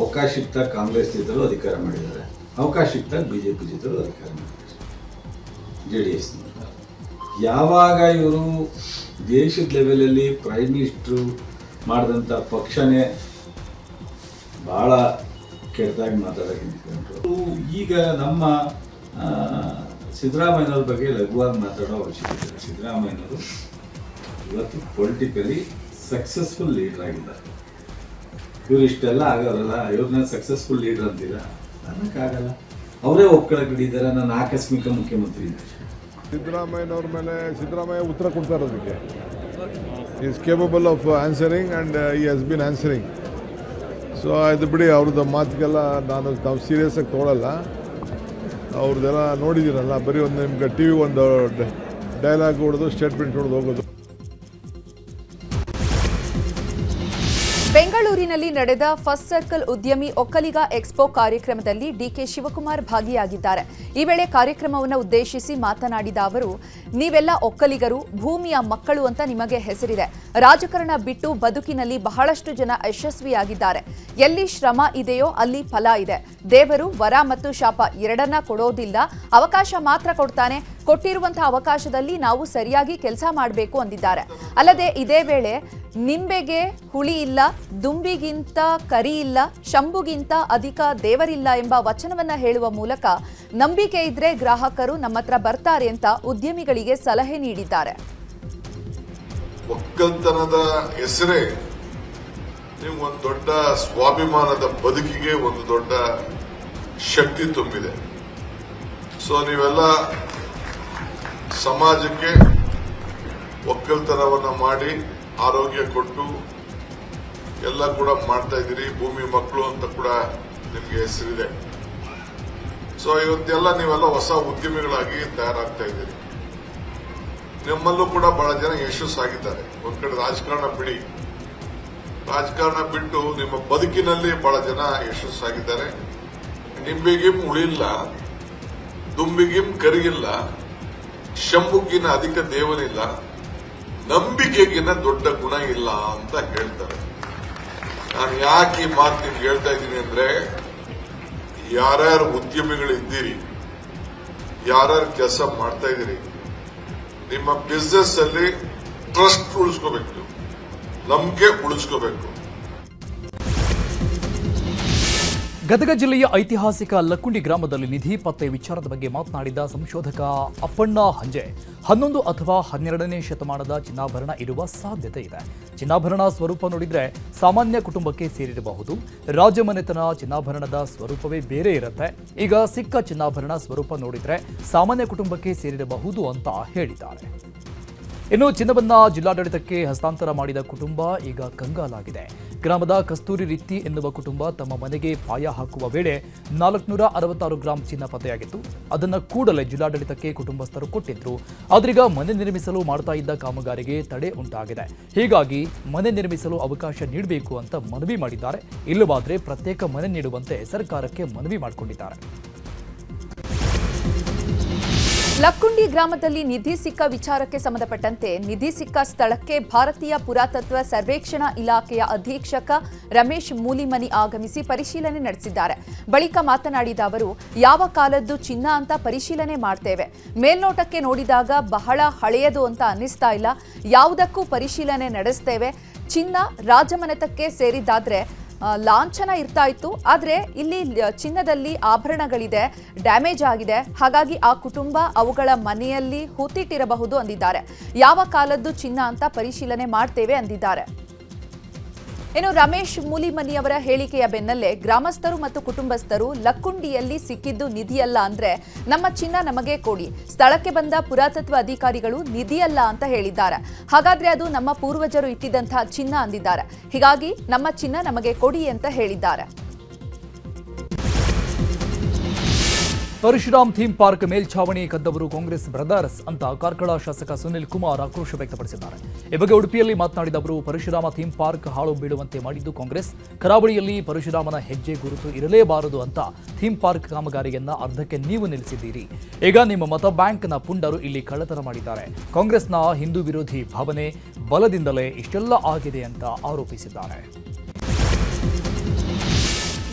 ಅವಕಾಶಯುಕ್ತ ಕಾಂಗ್ರೆಸ್ ಜೊತೆಲೂ ಅಧಿಕಾರ ಮಾಡಿದ್ದಾರೆ, ಅವಕಾಶಯುಕ್ತ BJP ಜೊತೆಲೂ ಅಧಿಕಾರ ಮಾಡಿದ್ದಾರೆ, JDS. ಯಾವಾಗ ಇವರು ದೇಶದ ಲೆವೆಲಲ್ಲಿ ಪ್ರೈಮ್ ಮಿನಿಸ್ಟ್ರು ಮಾಡಿದಂಥ ಪಕ್ಷನೇ ಭಾಳ ಕೆಟ್ಟದಾಗಿ ಮಾತಾಡೋಕೆ ನಿಂತ್ಕೊಂಡ್ರು. ಈಗ ನಮ್ಮ ಸಿದ್ದರಾಮಯ್ಯನವ್ರ ಬಗ್ಗೆ ಲಘುವಾಗಿ ಮಾತಾಡೋ ಅವಶ್ಯಕತೆ ಇಲ್ಲ. ಸಿದ್ದರಾಮಯ್ಯನವರು ಇವತ್ತು ಪೊಲಿಟಿಕಲಿ ಸಕ್ಸಸ್ಫುಲ್ ಲೀಡರ್ ಆಗಿದ್ದಾರೆ. ಇವ್ರು ಇಷ್ಟೆಲ್ಲ ಆಗೋರಲ್ಲ, ಇವ್ರನ್ನ ಸಕ್ಸಸ್ಫುಲ್ ಲೀಡರ್ ಅಂತೀರ ಅನ್ನೋಕ್ಕಾಗಲ್ಲ. ಅವರೇ ಒಪ್ಕೊಳಕ್ಕೆ ಹಿಡಿದಾರೆ, ನಾನು ಆಕಸ್ಮಿಕ ಮುಖ್ಯಮಂತ್ರಿ ಇದ್ದೆ. ಸಿದ್ದರಾಮಯ್ಯನವ್ರ ಮೇಲೆ ಸಿದ್ದರಾಮಯ್ಯ ಉತ್ತರ ಕೊಡ್ತಾ ಇರೋದಕ್ಕೆ is capable of answering and ಈ ಹ್ಯಾಸ್ ಬಿನ್ ಆನ್ಸರಿಂಗ್. ಸೊ ಇದು ಬಿಡಿ, ಅವ್ರದ್ದು ಮಾತಿಗೆಲ್ಲ ನಾವು ಸೀರಿಯಸ್ಸಾಗಿ ತೊಗೊಳಲ್ಲ. ಅವ್ರದ್ದೆಲ್ಲ ನೋಡಿದ್ದೀರಲ್ಲ, ಬರೀ ಒಂದು ನಿಮ್ಗೆ TV ಒಂದು ಡೈಲಾಗ್ ಹೊಡೆದು ಸ್ಟೇಟ್ಮೆಂಟ್ ಹೊಡೆದು ಹೋಗೋದು. ಬೆಂಗಳೂರಿನಲ್ಲಿ ನಡೆದ ಫಸ್ಟ್ ಸರ್ಕಲ್ ಉದ್ಯಮಿ ಒಕ್ಕಲಿಗ ಎಕ್ಸ್ಪೋ ಕಾರ್ಯಕ್ರಮದಲ್ಲಿ ಡಿಕೆ ಶಿವಕುಮಾರ್ ಭಾಗಿಯಾಗಿದ್ದಾರೆ. ಈ ವೇಳೆ ಕಾರ್ಯಕ್ರಮವನ್ನು ಉದ್ದೇಶಿಸಿ ಮಾತನಾಡಿದ ಅವರು, ನೀವೆಲ್ಲ ಒಕ್ಕಲಿಗರು, ಭೂಮಿಯ ಮಕ್ಕಳು ಅಂತ ನಿಮಗೆ ಹೆಸರಿದೆ. ರಾಜಕಾರಣ ಬಿಟ್ಟು ಬದುಕಿನಲ್ಲಿ ಬಹಳಷ್ಟು ಜನ ಯಶಸ್ವಿಯಾಗಿದ್ದಾರೆ. ಎಲ್ಲಿ ಶ್ರಮ ಇದೆಯೋ ಅಲ್ಲಿ ಫಲ ಇದೆ. ದೇವರು ವರ ಮತ್ತು ಶಾಪ ಎರಡನ್ನ ಕೊಡೋದಿಲ್ಲ, ಅವಕಾಶ ಮಾತ್ರ ಕೊಡ್ತಾನೆ. ಕೊಟ್ಟಿರುವಂತಹ ಅವಕಾಶದಲ್ಲಿ ನಾವು ಸರಿಯಾಗಿ ಕೆಲಸ ಮಾಡಬೇಕು ಅಂದಿದ್ದಾರೆ. ಅಲ್ಲದೆ ಇದೇ ವೇಳೆ ನಿಂಬೆಗೆ ಹುಳಿ ಇಲ್ಲ, ದುಂಬಿಗಿಂತ ಕರಿ ಇಲ್ಲ, ಶಂಭುಗಿಂತ ಅಧಿಕ ದೇವರಿಲ್ಲ ಎಂಬ ವಚನವನ್ನ ಹೇಳುವ ಮೂಲಕ ನಂಬಿಕೆ ಇದ್ರೆ ಗ್ರಾಹಕರು ನಮ್ಮ ಹತ್ರ ಬರ್ತಾರೆ ಅಂತ ಉದ್ಯಮಿಗಳಿಗೆ ಸಲಹೆ ನೀಡಿದ್ದಾರೆ. ಒಕ್ಕಲ್ತನದ ಹೆಸರೇ ನಿಮ್ಗೊಂದು ದೊಡ್ಡ ಸ್ವಾಭಿಮಾನದ ಬದುಕಿಗೆ ಒಂದು ದೊಡ್ಡ ಶಕ್ತಿ ತುಂಬಿದೆ. ಸೊ ನೀವೆಲ್ಲ ಸಮಾಜಕ್ಕೆ ಒಕ್ಕಲ್ತನವನ್ನ ಮಾಡಿ ಆರೋಗ್ಯ ಕೊಟ್ಟು ಎಲ್ಲ ಕೂಡ ಮಾಡ್ತಾ ಇದ್ದೀರಿ. ಭೂಮಿ ಮಕ್ಕಳು ಅಂತ ಕೂಡ ನಿಮ್ಗೆ ಹೆಸರಿದೆ. ಸೊ ಇವತ್ತೆಲ್ಲ ನೀವೆಲ್ಲ ಹೊಸ ಉದ್ಯಮಿಗಳಾಗಿ ತಯಾರಾಗ್ತಾ ಇದ್ದೀರಿ. ನಿಮ್ಮಲ್ಲೂ ಕೂಡ ಬಹಳ ಜನ ಯಶಸ್ಸಾಗಿದ್ದಾರೆ. ಒಂದ್ ಕಡೆ ರಾಜಕಾರಣ ಬಿಡಿ, ರಾಜಕಾರಣ ಬಿಟ್ಟು ನಿಮ್ಮ ಬದುಕಿನಲ್ಲಿ ಬಹಳ ಜನ ಯಶಸ್ಸಾಗಿದ್ದಾರೆ. ನಿಂಬೆಗಿಂ ಉಳಿಲ್ಲ, ದುಂಬಿಗಿಂ ಕರಿಗಿಲ್ಲ, ಶಂಭುಗಿನ ಅಧಿಕ ದೇವನಿಲ್ಲ, ನಂಬಿಕೆಗಿನ ದೊಡ್ಡ ಗುಣ ಇಲ್ಲ ಅಂತ ಹೇಳ್ತಾರೆ. ನಾನು ಯಾಕೆ ಈ ಮಾತು ನಿಮ್ಗೆ ಹೇಳ್ತಾ ಇದ್ದೀನಿ ಅಂದ್ರೆ, ಯಾರ್ಯಾರು ಉದ್ಯಮಿಗಳಿದ್ದೀರಿ, ಯಾರ್ಯಾರು ಕೆಲಸ ಮಾಡ್ತಾ ಇದ್ದೀರಿ, ನಿಮ್ಮ ಬಿಸ್ನೆಸ್ ಅಲ್ಲಿ ಟ್ರಸ್ಟ್ ಉಳಿಸ್ಕೋಬೇಕು, ನಂಬಿಕೆ ಉಳಿಸ್ಕೋಬೇಕು. ಗದಗ ಜಿಲ್ಲೆಯ ಐತಿಹಾಸಿಕ ಲಕ್ಕುಂಡಿ ಗ್ರಾಮದಲ್ಲಿ ನಿಧಿ ಪತ್ತೆ ವಿಚಾರದ ಬಗ್ಗೆ ಮಾತನಾಡಿದ ಸಂಶೋಧಕ ಅಪ್ಪಣ್ಣ ಹಂಜೆ, 11 ಅಥವಾ 12ನೇ ಶತಮಾನದ ಚಿನ್ನಾಭರಣ ಇರುವ ಸಾಧ್ಯತೆ ಇದೆ. ಚಿನ್ನಾಭರಣ ಸ್ವರೂಪ ನೋಡಿದ್ರೆ ಸಾಮಾನ್ಯ ಕುಟುಂಬಕ್ಕೆ ಸೇರಿರಬಹುದು. ರಾಜಮನೆತನ ಚಿನ್ನಾಭರಣದ ಸ್ವರೂಪವೇ ಬೇರೆ ಇರುತ್ತೆ. ಈಗ ಸಿಕ್ಕ ಚಿನ್ನಾಭರಣ ಸ್ವರೂಪ ನೋಡಿದ್ರೆ ಸಾಮಾನ್ಯ ಕುಟುಂಬಕ್ಕೆ ಸೇರಿರಬಹುದು ಅಂತ ಹೇಳಿದ್ದಾರೆ. ಇನ್ನು ಚಿನ್ನವನ್ನ ಜಿಲ್ಲಾಡಳಿತಕ್ಕೆ ಹಸ್ತಾಂತರ ಮಾಡಿದ ಕುಟುಂಬ ಈಗ ಕಂಗಾಲಾಗಿದೆ. ಗ್ರಾಮದ ಕಸ್ತೂರಿ ರಿತ್ತಿ ಎನ್ನುವ ಕುಟುಂಬ ತಮ್ಮ ಮನೆಗೆ ಪಾಯ ಹಾಕುವ ವೇಳೆ 466 ಗ್ರಾಂ ಚಿನ್ನ ಪತ್ತೆಯಾಗಿತ್ತು. ಅದನ್ನು ಕೂಡಲೇ ಜಿಲ್ಲಾಡಳಿತಕ್ಕೆ ಕುಟುಂಬಸ್ಥರು ಕೊಟ್ಟಿದ್ರು. ಆದ್ರೀಗ ಮನೆ ನಿರ್ಮಿಸಲು ಮಾಡ್ತಾ ಇದ್ದ ಕಾಮಗಾರಿಗೆ ತಡೆ ಉಂಟಾಗಿದೆ. ಹೀಗಾಗಿ ಮನೆ ನಿರ್ಮಿಸಲು ಅವಕಾಶ ನೀಡಬೇಕು ಅಂತ ಮನವಿ ಮಾಡಿದ್ದಾರೆ. ಇಲ್ಲವಾದ್ರೆ ಪ್ರತ್ಯೇಕ ಮನೆ ನೀಡುವಂತೆ ಸರ್ಕಾರಕ್ಕೆ ಮನವಿ ಮಾಡಿಕೊಂಡಿದ್ದಾರೆ. ಲಕ್ಕುಂಡಿ ಗ್ರಾಮದಲ್ಲಿ ನಿಧಿ ಸಿಕ್ಕ ವಿಚಾರಕ್ಕೆ ಸಂಬಂಧಪಟ್ಟಂತೆ ನಿಧಿ ಸಿಕ್ಕ ಸ್ಥಳಕ್ಕೆ ಭಾರತೀಯ ಪುರಾತತ್ವ ಸರ್ವೇಕ್ಷಣಾ ಇಲಾಖೆಯ ಅಧೀಕ್ಷಕ ರಮೇಶ್ ಮೂಲಿಮನಿ ಆಗಮಿಸಿ ಪರಿಶೀಲನೆ ನಡೆಸಿದ್ದಾರೆ. ಬಳಿಕ ಮಾತನಾಡಿದ ಅವರು, ಯಾವ ಕಾಲದ್ದು ಚಿನ್ನ ಅಂತ ಪರಿಶೀಲನೆ ಮಾಡ್ತೇವೆ. ಮೇಲ್ನೋಟಕ್ಕೆ ನೋಡಿದಾಗ ಬಹಳ ಹಳೆಯದು ಅಂತ ಅನ್ನಿಸ್ತಾ ಇಲ್ಲ. ಯಾವುದಕ್ಕೂ ಪರಿಶೀಲನೆ ನಡೆಸ್ತೇವೆ. ಚಿನ್ನ ರಾಜಮನೆತಕ್ಕೆ ಸೇರಿದ್ದಾದ್ರೆ ಲಾಂಛನ ಇರ್ತಾ ಇತ್ತು. ಆದರೆ ಇಲ್ಲಿ ಚಿನ್ನದಲ್ಲಿ ಆಭರಣಗಳಿದೆ, ಡ್ಯಾಮೇಜ್ ಆಗಿದೆ. ಹಾಗಾಗಿ ಆ ಕುಟುಂಬ ಅವುಗಳ ಮನೆಯಲ್ಲಿ ಹೂತಿಟ್ಟಿರಬಹುದು ಅಂದಿದ್ದಾರೆ. ಯಾವ ಕಾಲದ್ದು ಚಿನ್ನ ಅಂತ ಪರಿಶೀಲನೆ ಮಾಡ್ತೇವೆ ಅಂದಿದ್ದಾರೆ. ಇನ್ನು ರಮೇಶ್ ಮೂಲಿಮನಿಯವರ ಹೇಳಿಕೆಯ ಬೆನ್ನಲ್ಲೇ ಗ್ರಾಮಸ್ಥರು ಮತ್ತು ಕುಟುಂಬಸ್ಥರು ಲಕ್ಕುಂಡಿಯಲ್ಲಿ ಸಿಕ್ಕಿದ್ದು ನಿಧಿಯಲ್ಲ ಅಂದ್ರೆ ನಮ್ಮ ಚಿನ್ನ ನಮಗೆ ಕೊಡಿ, ಸ್ಥಳಕ್ಕೆ ಬಂದ ಪುರಾತತ್ವ ಅಧಿಕಾರಿಗಳು ನಿಧಿಯಲ್ಲ ಅಂತ ಹೇಳಿದ್ದಾರೆ. ಹಾಗಾದ್ರೆ ಅದು ನಮ್ಮ ಪೂರ್ವಜರು ಇಟ್ಟಿದ್ದಂತಹ ಚಿನ್ನ ಅಂದಿದ್ದಾರೆ. ಹೀಗಾಗಿ ನಮ್ಮ ಚಿನ್ನ ನಮಗೆ ಕೊಡಿ ಅಂತ ಹೇಳಿದ್ದಾರೆ. ಪರಶುರಾಮ್ ಥೀಮ್ ಪಾರ್ಕ್ ಮೇಲ್ಛಾವಣಿ ಕದ್ದವರು ಕಾಂಗ್ರೆಸ್ ಬ್ರದರ್ಸ್ ಅಂತ ಕಾರ್ಕಳ ಶಾಸಕ ಸುನಿಲ್ ಕುಮಾರ್ ಆಕ್ರೋಶ ವ್ಯಕ್ತಪಡಿಸಿದ್ದಾರೆ. ಈ ಬಗ್ಗೆ ಉಡುಪಿಯಲ್ಲಿ ಮಾತನಾಡಿದ ಅವರು, ಪರಶುರಾಮ ಥೀಮ್ ಪಾರ್ಕ್ ಹಾಳು ಬೀಳುವಂತೆ ಮಾಡಿದ್ದು ಕಾಂಗ್ರೆಸ್. ಕರಾವಳಿಯಲ್ಲಿ ಪರಶುರಾಮನ ಹೆಜ್ಜೆ ಗುರುತು ಇರಲೇಬಾರದು ಅಂತ ಥೀಮ್ ಪಾರ್ಕ್ ಕಾಮಗಾರಿಯನ್ನ ಅರ್ಧಕ್ಕೆ ನೀವು ನಿಲ್ಲಿಸಿದ್ದೀರಿ. ಈಗ ನಿಮ್ಮ ಮತ ಬ್ಯಾಂಕ್ನ ಪುಂಡರು ಇಲ್ಲಿ ಕಳ್ಳತನ ಮಾಡಿದ್ದಾರೆ. ಕಾಂಗ್ರೆಸ್ನ ಹಿಂದೂ ವಿರೋಧಿ ಭಾವನೆ ಬಲದಿಂದಲೇ ಇಷ್ಟೆಲ್ಲ ಆಗಿದೆ ಅಂತ ಆರೋಪಿಸಿದ್ದಾರೆ.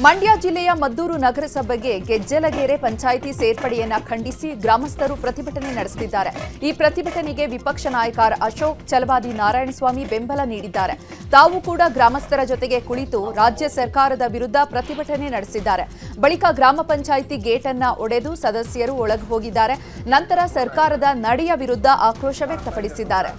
ಮಂಡ್ಯ ಜಿಲ್ಲೆಯ ಮದ್ದೂರು ನಗರಸಭೆಗೆ ಗೆಜ್ಜಲಗೆರೆ ಪಂಚಾಯಿತಿ ಸೇರ್ಪಡೆಯನ್ನ ಖಂಡಿಸಿ ಗ್ರಾಮಸ್ಥರು ಪ್ರತಿಭಟನೆ ನಡೆಸುತ್ತಿದ್ದಾರೆ. ಈ ಪ್ರತಿಭಟನೆಗೆ ವಿಪಕ್ಷ ನಾಯಕ ಅಶೋಕ್, ಛಲವಾದಿ ನಾರಾಯಣಸ್ವಾಮಿ ಬೆಂಬಲ ನೀಡಿದ್ದಾರೆ. ತಾವು ಕೂಡ ಗ್ರಾಮಸ್ಥರ ಜೊತೆಗೆ ಕುಳಿತು ರಾಜ್ಯ ಸರ್ಕಾರದ ವಿರುದ್ಧ ಪ್ರತಿಭಟನೆ ನಡೆಸಿದ್ದಾರೆ. ಬಳಿಕ ಗ್ರಾಮ ಪಂಚಾಯಿತಿ ಗೇಟ್ ಅನ್ನ ಒಡೆದು ಸದಸ್ಯರು ಒಳಗೆ ಹೋಗಿದ್ದಾರೆ. ನಂತರ ಸರ್ಕಾರದ ನಡೆಯ ವಿರುದ್ಧ ಆಕ್ರೋಶ ವ್ಯಕ್ತಪಡಿಸಿದ್ದಾರೆ.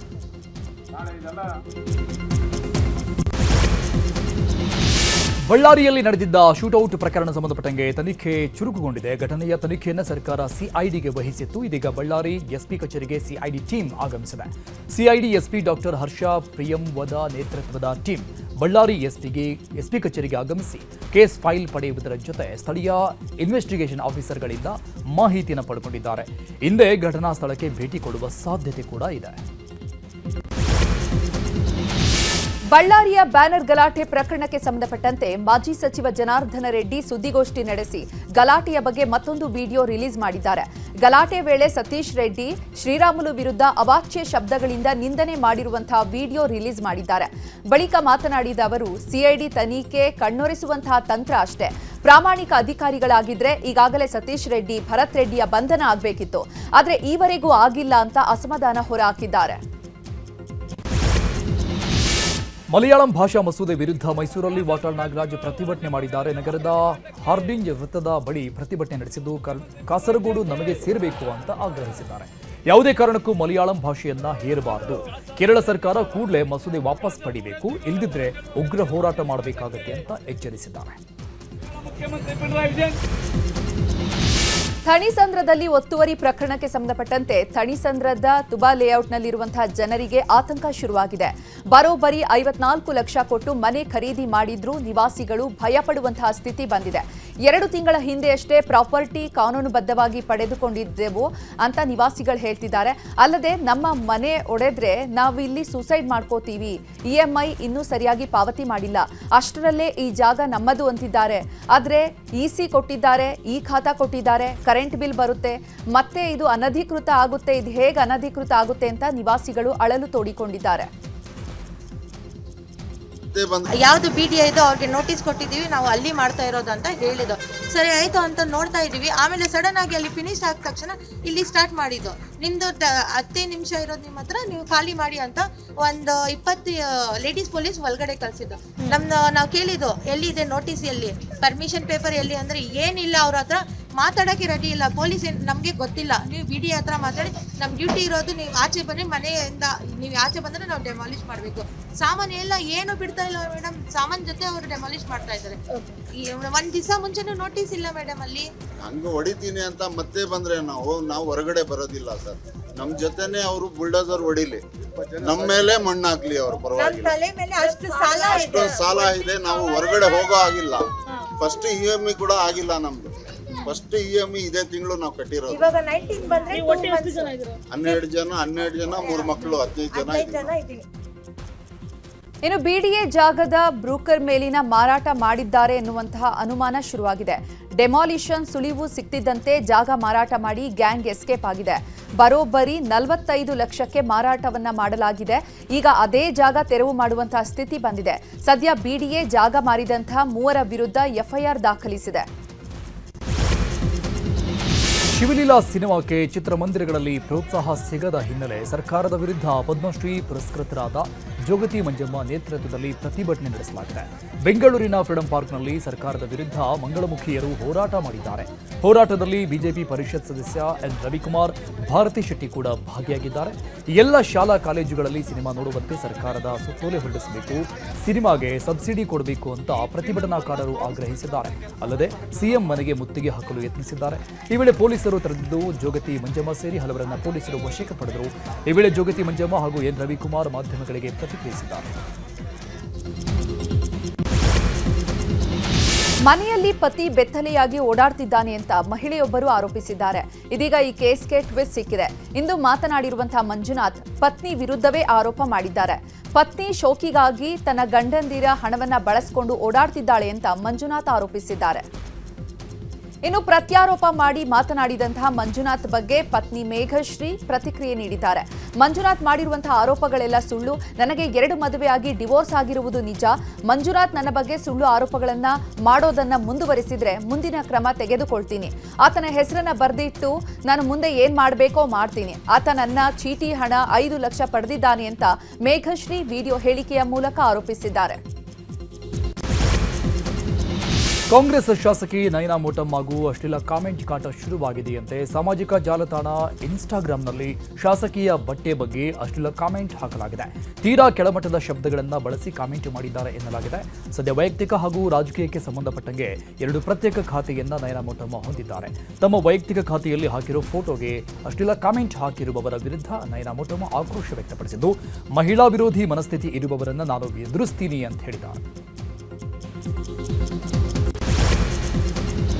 ಬಳ್ಳಾರಿಯಲ್ಲಿ ನಡೆದಿದ್ದ ಶೂಟೌಟ್ ಪ್ರಕರಣ ಸಂಬಂಧಪಟ್ಟಂಗೆ ತನಿಖೆ ಚುರುಕುಗೊಂಡಿದೆ. ಘಟನೆಯ ತನಿಖೆಯನ್ನು ಸರ್ಕಾರ ಸಿಐಡಿಗೆ ವಹಿಸಿತ್ತು. ಇದೀಗ ಬಳ್ಳಾರಿ ಎಸ್ಪಿ ಕಚೇರಿಗೆ ಸಿಐಡಿ ಟೀಮ್ ಆಗಮಿಸಿದೆ. CID SP doctor Harsha Priyamvada ನೇತೃತ್ವದ ಟೀಮ್ ಬಳ್ಳಾರಿ ಎಸ್ಪಿ ಕಚೇರಿಗೆ ಆಗಮಿಸಿ ಕೇಸ್ ಫೈಲ್ ಪಡೆಯುವುದರ ಜೊತೆ ಸ್ಥಳೀಯ ಇನ್ವೆಸ್ಟಿಗೇಷನ್ ಆಫೀಸರ್ಗಳಿಂದ ಮಾಹಿತಿಯನ್ನು ಪಡೆದುಕೊಂಡಿದ್ದಾರೆ. ಹಿಂದೆ ಘಟನಾ ಸ್ಥಳಕ್ಕೆ ಭೇಟಿ ಕೊಡುವ ಸಾಧ್ಯತೆ ಕೂಡ ಇದೆ. ಬಳ್ಳಾರಿಯ ಬ್ಯಾನರ್ ಗಲಾಟೆ ಪ್ರಕರಣಕ್ಕೆ ಸಂಬಂಧಪಟ್ಟಂತೆ ಮಾಜಿ ಸಚಿವ ಜನಾರ್ದನ ರೆಡ್ಡಿ ಸುದ್ದಿಗೋಷ್ಠಿ ನಡೆಸಿ ಗಲಾಟೆಯ ಬಗ್ಗೆ ಮತ್ತೊಂದು ವಿಡಿಯೋ ರಿಲೀಸ್ ಮಾಡಿದ್ದಾರೆ. ಗಲಾಟೆ ವೇಳೆ ಸತೀಶ್ ರೆಡ್ಡಿ ಶ್ರೀರಾಮುಲು ವಿರುದ್ಧ ಅವಾಚ್ಯ ಶಬ್ದಗಳಿಂದ ನಿಂದನೆ ಮಾಡಿರುವಂತಹ ವಿಡಿಯೋ ರಿಲೀಸ್ ಮಾಡಿದ್ದಾರೆ. ಬಳಿಕ ಮಾತನಾಡಿದ ಅವರು, ಸಿಐಡಿ ತನಿಖೆ ಕಣ್ಣೊರೆಸುವಂತಹ ತಂತ್ರ ಅಷ್ಟೇ. ಪ್ರಾಮಾಣಿಕ ಅಧಿಕಾರಿಗಳಾಗಿದ್ರೆ ಈಗಾಗಲೇ ಸತೀಶ್ ರೆಡ್ಡಿ, ಭರತ್ ರೆಡ್ಡಿಯ ಬಂಧನ ಆಗಬೇಕಿತ್ತು. ಆದರೆ ಈವರೆಗೂ ಆಗಿಲ್ಲ ಅಂತ ಅಸಮಾಧಾನ ಹೊರಹಾಕಿದ್ದಾರೆ. ಮಲಯಾಳಂ ಭಾಷಾ ಮಸೂದೆ ವಿರುದ್ಧ ಮೈಸೂರಲ್ಲಿ ವಾಟಾಳ್ ನಾಗರಾಜ್ ಪ್ರತಿಭಟನೆ ಮಾಡಿದ್ದಾರೆ. ನಗರದ ಹಾರ್ಡಿಂಜ್ ವೃತ್ತದ ಬಳಿ ಪ್ರತಿಭಟನೆ ನಡೆಸಿದ್ದು ಕಾಸರಗೋಡು ನಮಗೆ ಸೇರಬೇಕು ಅಂತ ಆಗ್ರಹಿಸಿದ್ದಾರೆ. ಯಾವುದೇ ಕಾರಣಕ್ಕೂ ಮಲಯಾಳಂ ಭಾಷೆಯನ್ನ ಹೇರಬಾರದು. ಕೇರಳ ಸರ್ಕಾರ ಕೂಡಲೇ ಮಸೂದೆ ವಾಪಸ್ ಪಡಿಬೇಕು, ಇಲ್ಲದಿದ್ರೆ ಉಗ್ರ ಹೋರಾಟ ಮಾಡಬೇಕಾಗುತ್ತೆ ಅಂತ ಎಚ್ಚರಿಸಿದ್ದಾರೆ. ಥಣಿಸಂದ್ರದಲ್ಲಿ ಒತ್ತುವರಿ ಪ್ರಕರಣಕ್ಕೆ ಸಂಬಂಧಪಟ್ಟಂತೆ ಥಣಿಸಂದ್ರದ ತುಬಾ ಲೇಔಟ್ನಲ್ಲಿರುವಂತಹ ಜನರಿಗೆ ಆತಂಕ ಶುರುವಾಗಿದೆ. ಬರೋಬ್ಬರಿ 54 ಲಕ್ಷ ಕೊಟ್ಟು ಮನೆ ಖರೀದಿ ಮಾಡಿದ್ರೂ ನಿವಾಸಿಗಳು ಭಯಪಡುವಂತಹ ಸ್ಥಿತಿ ಬಂದಿದೆ. 2 ತಿಂಗಳ ಹಿಂದೆಯಷ್ಟೇ ಪ್ರಾಪರ್ಟಿ ಕಾನೂನುಬದ್ಧವಾಗಿ ಪಡೆದುಕೊಂಡಿದ್ದೆವು ಅಂತ ನಿವಾಸಿಗಳು ಹೇಳ್ತಿದ್ದಾರೆ. ಅಲ್ಲದೆ ನಮ್ಮ ಮನೆ ಒಡೆದ್ರೆ ನಾವು ಇಲ್ಲಿ ಸೂಸೈಡ್ ಮಾಡ್ಕೋತೀವಿ, EMI ಇನ್ನೂ ಸರಿಯಾಗಿ ಪಾವತಿ ಮಾಡಿಲ್ಲ, ಅಷ್ಟರಲ್ಲೇ ಈ ಜಾಗ ನಮ್ಮದು ಅಂತಿದ್ದಾರೆ. ಆದರೆ EC ಕೊಟ್ಟಿದ್ದಾರೆ, ಈ ಖಾತಾ ಕೊಟ್ಟಿದ್ದಾರೆ, ಕರೆಂಟ್ ಬಿಲ್ ಬರುತ್ತೆ, ಮತ್ತೆ ಇದು ಅನಧಿಕೃತ ಆಗುತ್ತೆ, ಇದು ಹೇಗೆ ಅನಧಿಕೃತ ಆಗುತ್ತೆ ಅಂತ ನಿವಾಸಿಗಳು ಅಳಲು ತೋಡಿಕೊಂಡಿದ್ದಾರೆ. ಯಾವ್ದು BDI ಇದೋ ಅವ್ರಿಗೆ ನೋಟಿಸ್ ಕೊಟ್ಟಿದ್ದೀವಿ, ನಾವು ಅಲ್ಲಿ ಮಾಡ್ತಾ ಇರೋದು ಅಂತ ಹೇಳಿದ್ದು. ಸರಿ ಆಯ್ತು ಅಂತ ನೋಡ್ತಾ ಇದೀವಿ. ಆಮೇಲೆ ಸಡನ್ ಆಗಿ ಅಲ್ಲಿ ಫಿನಿಶ್ ಆದ ತಕ್ಷಣ ಇಲ್ಲಿ ಸ್ಟಾರ್ಟ್ ಮಾಡಿದ್ದು. ನಿಮ್ದು 10 ನಿಮಿಷ ಇರೋದು ನಿಮ್ಮ ಹತ್ರ, ನೀವು ಖಾಲಿ ಮಾಡಿ ಅಂತ ಒಂದು 20 ಲೇಡೀಸ್ ಪೊಲೀಸ್ ಒಳಗಡೆ ಕಳ್ಸಿದ್ದು. ನಾವು ಕೇಳಿದ್ದು ಎಲ್ಲಿದೆ ನೋಟಿಸ್, ಎಲ್ಲಿ ಪರ್ಮಿಷನ್ ಪೇಪರ್ ಎಲ್ಲಿ ಅಂದ್ರೆ ಏನಿಲ್ಲ, ಅವ್ರ ಹತ್ರ ಮಾತಾಡಕ್ಕೆ ರೆಡಿ ಇಲ್ಲ. ಪೊಲೀಸ್ ನಮ್ಗೆ ಗೊತ್ತಿಲ್ಲ, ನೀವು BDI ಹತ್ರ ಮಾತಾಡಿ, ನಮ್ ಡ್ಯೂಟಿ ಇರೋದು ನೀವು ಆಚೆ ಬನ್ನಿ, ಮನೆಯಿಂದ ನೀವು ಆಚೆ ಬಂದ್ರೆ ನಾವು ಡೆಮಾಲಿಷ್ ಮಾಡ್ಬೇಕು. ಸಾಮಾನು ಎಲ್ಲ ಏನು ಬಿಡ್ತಾ ಇಲ್ಲ ಮೇಡಮ್, ಸಾಮಾನ್ ಜೊತೆ ಅವರು ಡೆಮಾಲಿಷ್ ಮಾಡ್ತಾ ಇದ್ದಾರೆ. 1 ದಿವಸ ಮುಂಚೆನೂ ನೋಟಿಸ್ ಇಲ್ಲ ಮೇಡಮ್. ಅಲ್ಲಿ ಹಂಗ ಹೊಡಿತೀನಿ ಅಂತ ಮತ್ತೆ ಬಂದ್ರೆ ನಾವು ಹೊರಗಡೆ ಬರೋದಿಲ್ಲ ಸರ್. ನಮ್ ಜೊತೆನೆ ಅವರು ಬುಲ್ಡೋಸರ್ ಹೊಡಿಲಿ, ನಮ್ಮ ಮೇಲೆ ಮಣ್ಣು ಹಾಕ್ಲಿ, ಅವ್ರು ಪರವಾಗಿಲ್ಲ. ಅಷ್ಟು ಸಾಲ ಇದೆ, ನಾವು ಹೊರಗಡೆ ಹೋಗೋ ಆಗಿಲ್ಲ. ಫಸ್ಟ್ EMI ಕೂಡ ಆಗಿಲ್ಲ ನಮ್ದು. ಫಸ್ಟ್ EMI ಇದೇ ತಿಂಗಳು ನಾವು ಕಟ್ಟಿರೋದು. 12 ಜನ 3 ಮಕ್ಕಳು, 15 ಜನ ಇದ್ದೀವಿ. ಇನ್ನು BDA ಜಾಗದ ಬ್ರೂಕರ್ ಮೇಲಿನ ಮಾರಾಟ ಮಾಡಿದ್ದಾರೆ ಎನ್ನುವಂತಹ ಅನುಮಾನ ಶುರುವಾಗಿದೆ. ಡೆಮಾಲಿಷನ್ ಸುಳಿವು ಸಿಕ್ತಿದ್ದಂತೆ ಜಾಗ ಮಾರಾಟ ಮಾಡಿ ಗ್ಯಾಂಗ್ ಎಸ್ಕೇಪ್ ಆಗಿದೆ. ಬರೋಬ್ಬರಿ 45 ಲಕ್ಷಕ್ಕೆ ಮಾರಾಟವನ್ನ ಮಾಡಲಾಗಿದೆ. ಈಗ ಅದೇ ಜಾಗ ತೆರವು ಮಾಡುವಂತಹ ಸ್ಥಿತಿ ಬಂದಿದೆ. ಸದ್ಯ ಬಿಡಿಎ ಜಾಗ ಮಾರಿದಂತಹ 3 ವಿರುದ್ಧ ಎಫ್ಐಆರ್ ದಾಖಲಿಸಿದೆ. ಶಿವಲೀಲಾ ಸಿನಿಮಾಕ್ಕೆ ಚಿತ್ರಮಂದಿರಗಳಲ್ಲಿ ಪ್ರೋತ್ಸಾಹ ಸಿಗದ ಹಿನ್ನೆಲೆ ಸರ್ಕಾರದ ವಿರುದ್ಧ ಪದ್ಮಶ್ರೀ ಪುರಸ್ಕೃತರಾದ ಜೋಗತಿ ಮಂಜಮ್ಮ ನೇತೃತ್ವದಲ್ಲಿ ಪ್ರತಿಭಟನೆ ನಡೆಸಲಾಗಿದೆ. ಬೆಂಗಳೂರಿನ ಫ್ರೀಡಂ ಪಾರ್ಕ್ನಲ್ಲಿ ಸರ್ಕಾರದ ವಿರುದ್ಧ ಮಂಗಳಮುಖಿಯರು ಹೋರಾಟ ಮಾಡಿದ್ದಾರೆ. ಹೋರಾಟದಲ್ಲಿ ಬಿಜೆಪಿ ಪರಿಷತ್ ಸದಸ್ಯ ಎನ್ ರವಿಕುಮಾರ್, ಭಾರತಿ ಶೆಟ್ಟಿ ಕೂಡ ಭಾಗಿಯಾಗಿದ್ದಾರೆ. ಎಲ್ಲ ಶಾಲಾ ಕಾಲೇಜುಗಳಲ್ಲಿ ಸಿನಿಮಾ ನೋಡುವಂತೆ ಸರ್ಕಾರದ ಸುತ್ತೋಲೆ ಹೊರಡಿಸಬೇಕು, ಸಿನಿಮಾಗೆ ಸಬ್ಸಿಡಿ ಕೊಡಬೇಕು ಅಂತ ಪ್ರತಿಭಟನಾಕಾರರು ಆಗ್ರಹಿಸಿದ್ದಾರೆ. ಅಲ್ಲದೆ ಸಿಎಂ ಮನೆಗೆ ಮುತ್ತಿಗೆ ಹಾಕಲು ಯತ್ನಿಸಿದ್ದಾರೆ. ಈ ವೇಳೆ ಪೊಲೀಸರು ತಡೆದಿದ್ದು ಜೋಗತಿ ಮಂಜಮ್ಮ ಸೇರಿ ಹಲವರನ್ನ ಪೊಲೀಸರು ವಶಕ್ಕೆ ಪಡೆದರು. ಈ ವೇಳೆ ಜೋಗತಿ ಮಂಜಮ್ಮ ಹಾಗೂ ಎನ್ ರವಿಕುಮಾರ್ ಮಾಧ್ಯಮಗಳಿಗೆ ಪ್ರತಿಕ್ರಿಯಿಸಿದ್ದಾರೆ. ಮನೆಯಲ್ಲಿ ಪತಿ ಬೆತ್ತಲೆಯಾಗಿ ಓಡಾಡ್ತಿದ್ದಾನೆ ಅಂತ ಮಹಿಳೆಯೊಬ್ಬರು ಆರೋಪಿಸಿದ್ದಾರೆ. ಇದೀಗ ಈ ಕೇಸ್ಗೆ ಟ್ವಿಸ್ಟ್ ಸಿಕ್ಕಿದೆ. ಇಂದು ಮಾತನಾಡಿರುವಂತಹ ಮಂಜುನಾಥ್ ಪತ್ನಿ ವಿರುದ್ಧವೇ ಆರೋಪ ಮಾಡಿದ್ದಾರೆ. ಪತ್ನಿ ಶೋಕಿಗಾಗಿ ತನ್ನ ಗಂಡಂದಿರ ಹಣವನ್ನ ಬಳಸಿಕೊಂಡು ಓಡಾಡ್ತಿದ್ದಾಳೆ ಅಂತ ಮಂಜುನಾಥ್ ಆರೋಪಿಸಿದ್ದಾರೆ. ಇನ್ನು ಪ್ರತ್ಯಾರೋಪ ಮಾಡಿ ಮಾತನಾಡಿದಂತಹ ಮಂಜುನಾಥ್ ಬಗ್ಗೆ ಪತ್ನಿ ಮೇಘಶ್ರೀ ಪ್ರತಿಕ್ರಿಯೆ ನೀಡಿದ್ದಾರೆ. ಮಂಜುನಾಥ್ ಮಾಡಿರುವಂತಹ ಆರೋಪಗಳೆಲ್ಲ ಸುಳ್ಳು. ನನಗೆ 2 ಮದುವೆಯಾಗಿ ಡಿವೋರ್ಸ್ ಆಗಿರುವುದು ನಿಜ. ಮಂಜುನಾಥ್ ನನ್ನ ಬಗ್ಗೆ ಸುಳ್ಳು ಆರೋಪಗಳನ್ನ ಮಾಡೋದನ್ನ ಮುಂದುವರಿಸಿದ್ರೆ ಮುಂದಿನ ಕ್ರಮ ತೆಗೆದುಕೊಳ್ತೀನಿ. ಆತನ ಹೆಸರನ್ನ ಬರೆದಿಟ್ಟು ನಾನು ಮುಂದೆ ಏನ್ ಮಾಡಬೇಕೋ ಮಾಡ್ತೀನಿ. ಆತ ನನ್ನ ಚೀಟಿ ಹಣ 5 ಲಕ್ಷ ಪಡೆದಿದ್ದಾನೆ ಅಂತ ಮೇಘಶ್ರೀ ವಿಡಿಯೋ ಹೇಳಿಕೆಯ ಮೂಲಕ ಆರೋಪಿಸಿದ್ದಾರೆ. ಕಾಂಗ್ರೆಸ್ ಶಾಸಕಿ ನಯನಾ ಮೋಟಮ್ ಹಾಗೂ ಅಶ್ಲೀಲ ಕಾಮೆಂಟ್ ಕಾಟ ಶುರುವಾಗಿದೆಯಂತೆ. ಸಾಮಾಜಿಕ ಜಾಲತಾಣ ಇನ್ಸ್ಟಾಗ್ರಾಂನಲ್ಲಿ ಶಾಸಕಿಯ ಬಟ್ಟೆ ಬಗ್ಗೆ ಅಶ್ಲೀಲ ಕಾಮೆಂಟ್ ಹಾಕಲಾಗಿದೆ. ತೀರಾ ಕೆಳಮಟ್ಟದ ಶಬ್ದಗಳನ್ನು ಬಳಸಿ ಕಾಮೆಂಟ್ ಮಾಡಿದ್ದಾರೆ ಎನ್ನಲಾಗಿದೆ. ಸದ್ಯ ವೈಯಕ್ತಿಕ ಹಾಗೂ ರಾಜಕೀಯಕ್ಕೆ ಸಂಬಂಧಪಟ್ಟಂಗೆ 2 ಪ್ರತ್ಯೇಕ ಖಾತೆಯನ್ನ ನಯನಾ ಮೋಟಮ್ ಹೊಂದಿದ್ದಾರೆ. ತಮ್ಮ ವೈಯಕ್ತಿಕ ಖಾತೆಯಲ್ಲಿ ಹಾಕಿರೋ ಫೋಟೋಗೆ ಅಶ್ಲೀಲ ಕಾಮೆಂಟ್ ಹಾಕಿರುವವರ ವಿರುದ್ಧ ನಯನಾ ಮೋಟಮ್ ಆಕ್ರೋಶ ವ್ಯಕ್ತಪಡಿಸಿದ್ದು, ಮಹಿಳಾ ವಿರೋಧಿ ಮನಸ್ಥಿತಿ ಇರುವವರನ್ನು ನಾನು ಎದುರಿಸ್ತೀನಿ ಅಂತ ಹೇಳಿದ್ದಾರೆ.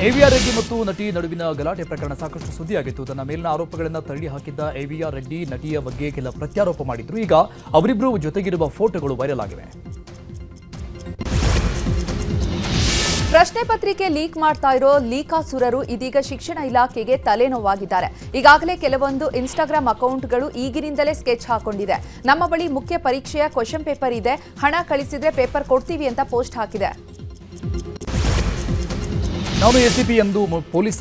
ಎವಿಆರ್ ರೆಡ್ಡಿ ಮತ್ತು ನಟಿ ನಡುವಿನ ಗಲಾಟೆ ಪ್ರಕರಣ ಸಾಕಷ್ಟು ಸುದ್ದಿಯಾಗಿತ್ತು. ತನ್ನ ಮೇಲಿನ ಆರೋಪಗಳನ್ನು ತಳ್ಳಿ ಹಾಕಿದ್ದ ಎವಿಆರ್ ರೆಡ್ಡಿ ನಟಿಯ ಬಗ್ಗೆ ಕೆಲ ಪ್ರತ್ಯಾರೋಪ ಮಾಡಿದ್ರು. ಈಗ ಅವರಿಬ್ಬರು ಜೊತೆಗಿರುವ ಫೋಟೋಗಳು ವೈರಲ್ ಆಗಿವೆ. ಪ್ರಶ್ನೆ ಪತ್ರಿಕೆ ಲೀಕ್ ಮಾಡ್ತಾ ಇರೋ ಲೀಕಾಸುರರು ಇದೀಗ ಶಿಕ್ಷಣ ಇಲಾಖೆಗೆ ತಲೆನೋವಾಗಿದ್ದಾರೆ. ಈಗಾಗಲೇ ಕೆಲವೊಂದು ಇನ್ಸ್ಟಾಗ್ರಾಮ್ ಅಕೌಂಟ್ಗಳು ಈಗಿನಿಂದಲೇ ಸ್ಕೆಚ್ ಹಾಕೊಂಡಿದೆ. ನಮ್ಮ ಬಳಿ ಮುಖ್ಯ ಪರೀಕ್ಷೆಯ ಕ್ವೆಶ್ಚನ್ ಪೇಪರ್ ಇದೆ, ಹಣ ಕಳಿಸಿದ್ರೆ ಪೇಪರ್ ಕೊಡ್ತೀವಿ ಅಂತ ಪೋಸ್ಟ್ ಹಾಕಿದೆ. ನಾನು ಎಸಿಪಿ ಎಂದು ಪೊಲೀಸ್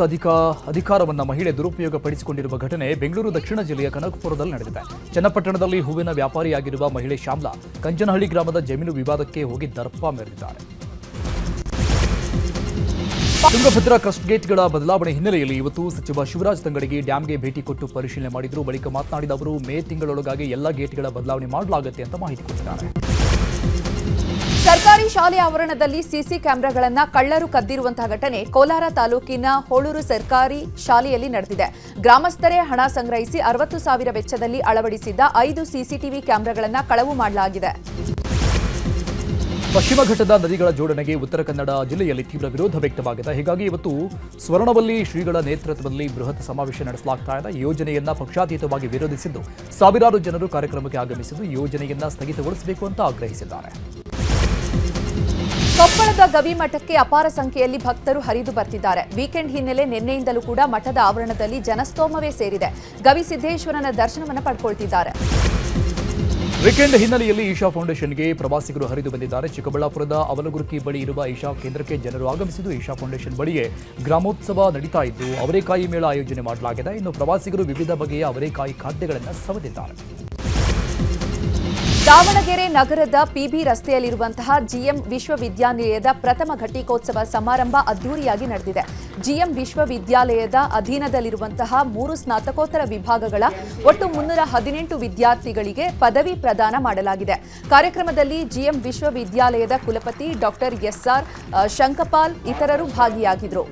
ಅಧಿಕಾರವನ್ನು ಮಹಿಳೆ ದುರುಪಯೋಗ ಪಡಿಸಿಕೊಂಡಿರುವ ಘಟನೆ ಬೆಂಗಳೂರು ದಕ್ಷಿಣ ಜಿಲ್ಲೆಯ ಕನಕಪುರದಲ್ಲಿ ನಡೆದಿದೆ. ಚನ್ನಪಟ್ಟಣದಲ್ಲಿ ಹೂವಿನ ವ್ಯಾಪಾರಿಯಾಗಿರುವ ಮಹಿಳೆ ಶ್ಯಾಮ್ಲಾ ಕಂಚನಹಳ್ಳಿ ಗ್ರಾಮದ ಜಮೀನು ವಿವಾದಕ್ಕೆ ಹೋಗಿ ದರ್ಪ ಮೆರೆದಿದ್ದಾರೆ. ತುಂಗಭದ್ರಾ ಕ್ರಸ್ಟ್ ಗೇಟ್ಗಳ ಬದಲಾವಣೆ ಹಿನ್ನೆಲೆಯಲ್ಲಿ ಇವತ್ತು ಸಚಿವ ಶಿವರಾಜ್ ತಂಗಡಗಿ ಡ್ಯಾಂಗೆ ಭೇಟಿ ಕೊಟ್ಟು ಪರಿಶೀಲನೆ ಮಾಡಿದ್ರು. ಬಳಿಕ ಮಾತನಾಡಿದ ಅವರು ಮೇ ತಿಂಗಳೊಳಗಾಗಿ ಎಲ್ಲ ಗೇಟ್ಗಳ ಬದಲಾವಣೆ ಮಾಡಲಾಗುತ್ತೆ ಅಂತ ಮಾಹಿತಿ ಕೊಟ್ಟಿದ್ದಾರೆ. ಸರ್ಕಾರಿ ಶಾಲೆ ಆವರಣದಲ್ಲಿ ಸಿಸಿ ಕ್ಯಾಮೆರಾಗಳನ್ನ ಕಳ್ಳರು ಕದ್ದಿರುವಂತಹ ಘಟನೆ ಕೋಲಾರ ತಾಲೂಕಿನ ಹೋಳೂರು ಸರ್ಕಾರಿ ಶಾಲೆಯಲ್ಲಿ ನಡೆದಿದೆ. ಗ್ರಾಮಸ್ಥರೇ ಹಣ ಸಂಗ್ರಹಿಸಿ 60,000 ವೆಚ್ಚದಲ್ಲಿ ಅಳವಡಿಸಿದ್ದ 5 ಸಿಸಿಟಿವಿ ಕ್ಯಾಮೆರಾಗಳನ್ನ ಕಳವು ಮಾಡಲಾಗಿದೆ. ಪಶ್ಚಿಮ ಘಟ್ಟದ ನದಿಗಳ ಜೋಡಣೆಗೆ ಉತ್ತರ ಕನ್ನಡ ಜಿಲ್ಲೆಯಲ್ಲಿ ತೀವ್ರ ವಿರೋಧ ವ್ಯಕ್ತವಾಗಿದೆ. ಹೀಗಾಗಿ ಇವತ್ತು ಸ್ವರ್ಣವಲ್ಲಿ ಶ್ರೀಗಳ ನೇತೃತ್ವದಲ್ಲಿ ಬೃಹತ್ ಸಮಾವೇಶ ನಡೆಸಲಾಗ್ತಾ ಇದೆ. ಯೋಜನೆಯನ್ನ ಪಕ್ಷಾತೀತವಾಗಿ ವಿರೋಧಿಸಿದ್ದು ಸಾವಿರಾರು ಜನರು ಕಾರ್ಯಕ್ರಮಕ್ಕೆ ಆಗಮಿಸಿದ್ದು ಯೋಜನೆಯನ್ನ ಸ್ಥಗಿತಗೊಳಿಸಬೇಕು ಅಂತ ಆಗ್ರಹಿಸಿದ್ದಾರೆ. ಕೊಪ್ಪಳದ ಗವಿಮಠಕ್ಕೆ ಅಪಾರ ಸಂಖ್ಯೆಯಲ್ಲಿ ಭಕ್ತರು ಹರಿದು ಬರ್ತಿದ್ದಾರೆ. ವೀಕೆಂಡ್ ಹಿನ್ನೆಲೆ ನಿನ್ನೆಯಿಂದಲೂ ಕೂಡ ಮಠದ ಆವರಣದಲ್ಲಿ ಜನಸ್ತೋಮವೇ ಸೇರಿದೆ. ಗವಿಸಿದ್ದೇಶ್ವರನ ದರ್ಶನವನ್ನು ಪಡ್ಕೊಳ್ತಿದ್ದಾರೆ. ವೀಕೆಂಡ್ ಹಿನ್ನೆಲೆಯಲ್ಲಿ ಈಶಾ ಫೌಂಡೇಶನ್ಗೆ ಪ್ರವಾಸಿಗರು ಹರಿದು ಬಂದಿದ್ದಾರೆ. ಚಿಕ್ಕಬಳ್ಳಾಪುರದ ಅವಲಗುರ್ಕಿ ಬಳಿ ಇರುವ ಈಶಾ ಕೇಂದ್ರಕ್ಕೆ ಜನರು ಆಗಮಿಸಿದ್ದು ಈಶಾ ಫೌಂಡೇಶನ್ ಬಳಿಯೇ ಗ್ರಾಮೋತ್ಸವ ನಡೀತಾ ಇದ್ದು ಅವರೇಕಾಯಿ ಮೇಳ ಆಯೋಜನೆ ಮಾಡಲಾಗಿದೆ. ಇನ್ನು ಪ್ರವಾಸಿಗರು ವಿವಿಧ ಬಗೆಯ ಅವರೇಕಾಯಿ ಖಾದ್ಯಗಳನ್ನು ಸವಿದಿದ್ದಾರೆ. ದಾವಣಗೆರೆ ನಗರದ ಪಿಬಿ ರಸ್ತೆಯಲ್ಲಿರುವಂತಹ ಜಿಎಂ ವಿಶ್ವವಿದ್ಯಾನಿಲಯದ ಪ್ರಥಮ ಘಟಿಕೋತ್ಸವ ಸಮಾರಂಭ ಅದ್ದೂರಿಯಾಗಿ ನಡೆದಿದೆ. ಜಿಎಂ ವಿಶ್ವವಿದ್ಯಾಲಯದ ಅಧೀನದಲ್ಲಿರುವಂತಹ 3 ಸ್ನಾತಕೋತ್ತರ ವಿಭಾಗಗಳ ಒಟ್ಟು 318 ವಿದ್ಯಾರ್ಥಿಗಳಿಗೆ ಪದವಿ ಪ್ರದಾನ ಮಾಡಲಾಗಿದೆ. ಕಾರ್ಯಕ್ರಮದಲ್ಲಿ ಜಿಎಂ ವಿಶ್ವವಿದ್ಯಾಲಯದ ಕುಲಪತಿ ಡಾಕ್ಟರ್ ಎಸ್ಆರ್ ಶಂಕಪಾಲ್ ಇತರರು ಭಾಗಿಯಾಗಿದ್ದರು.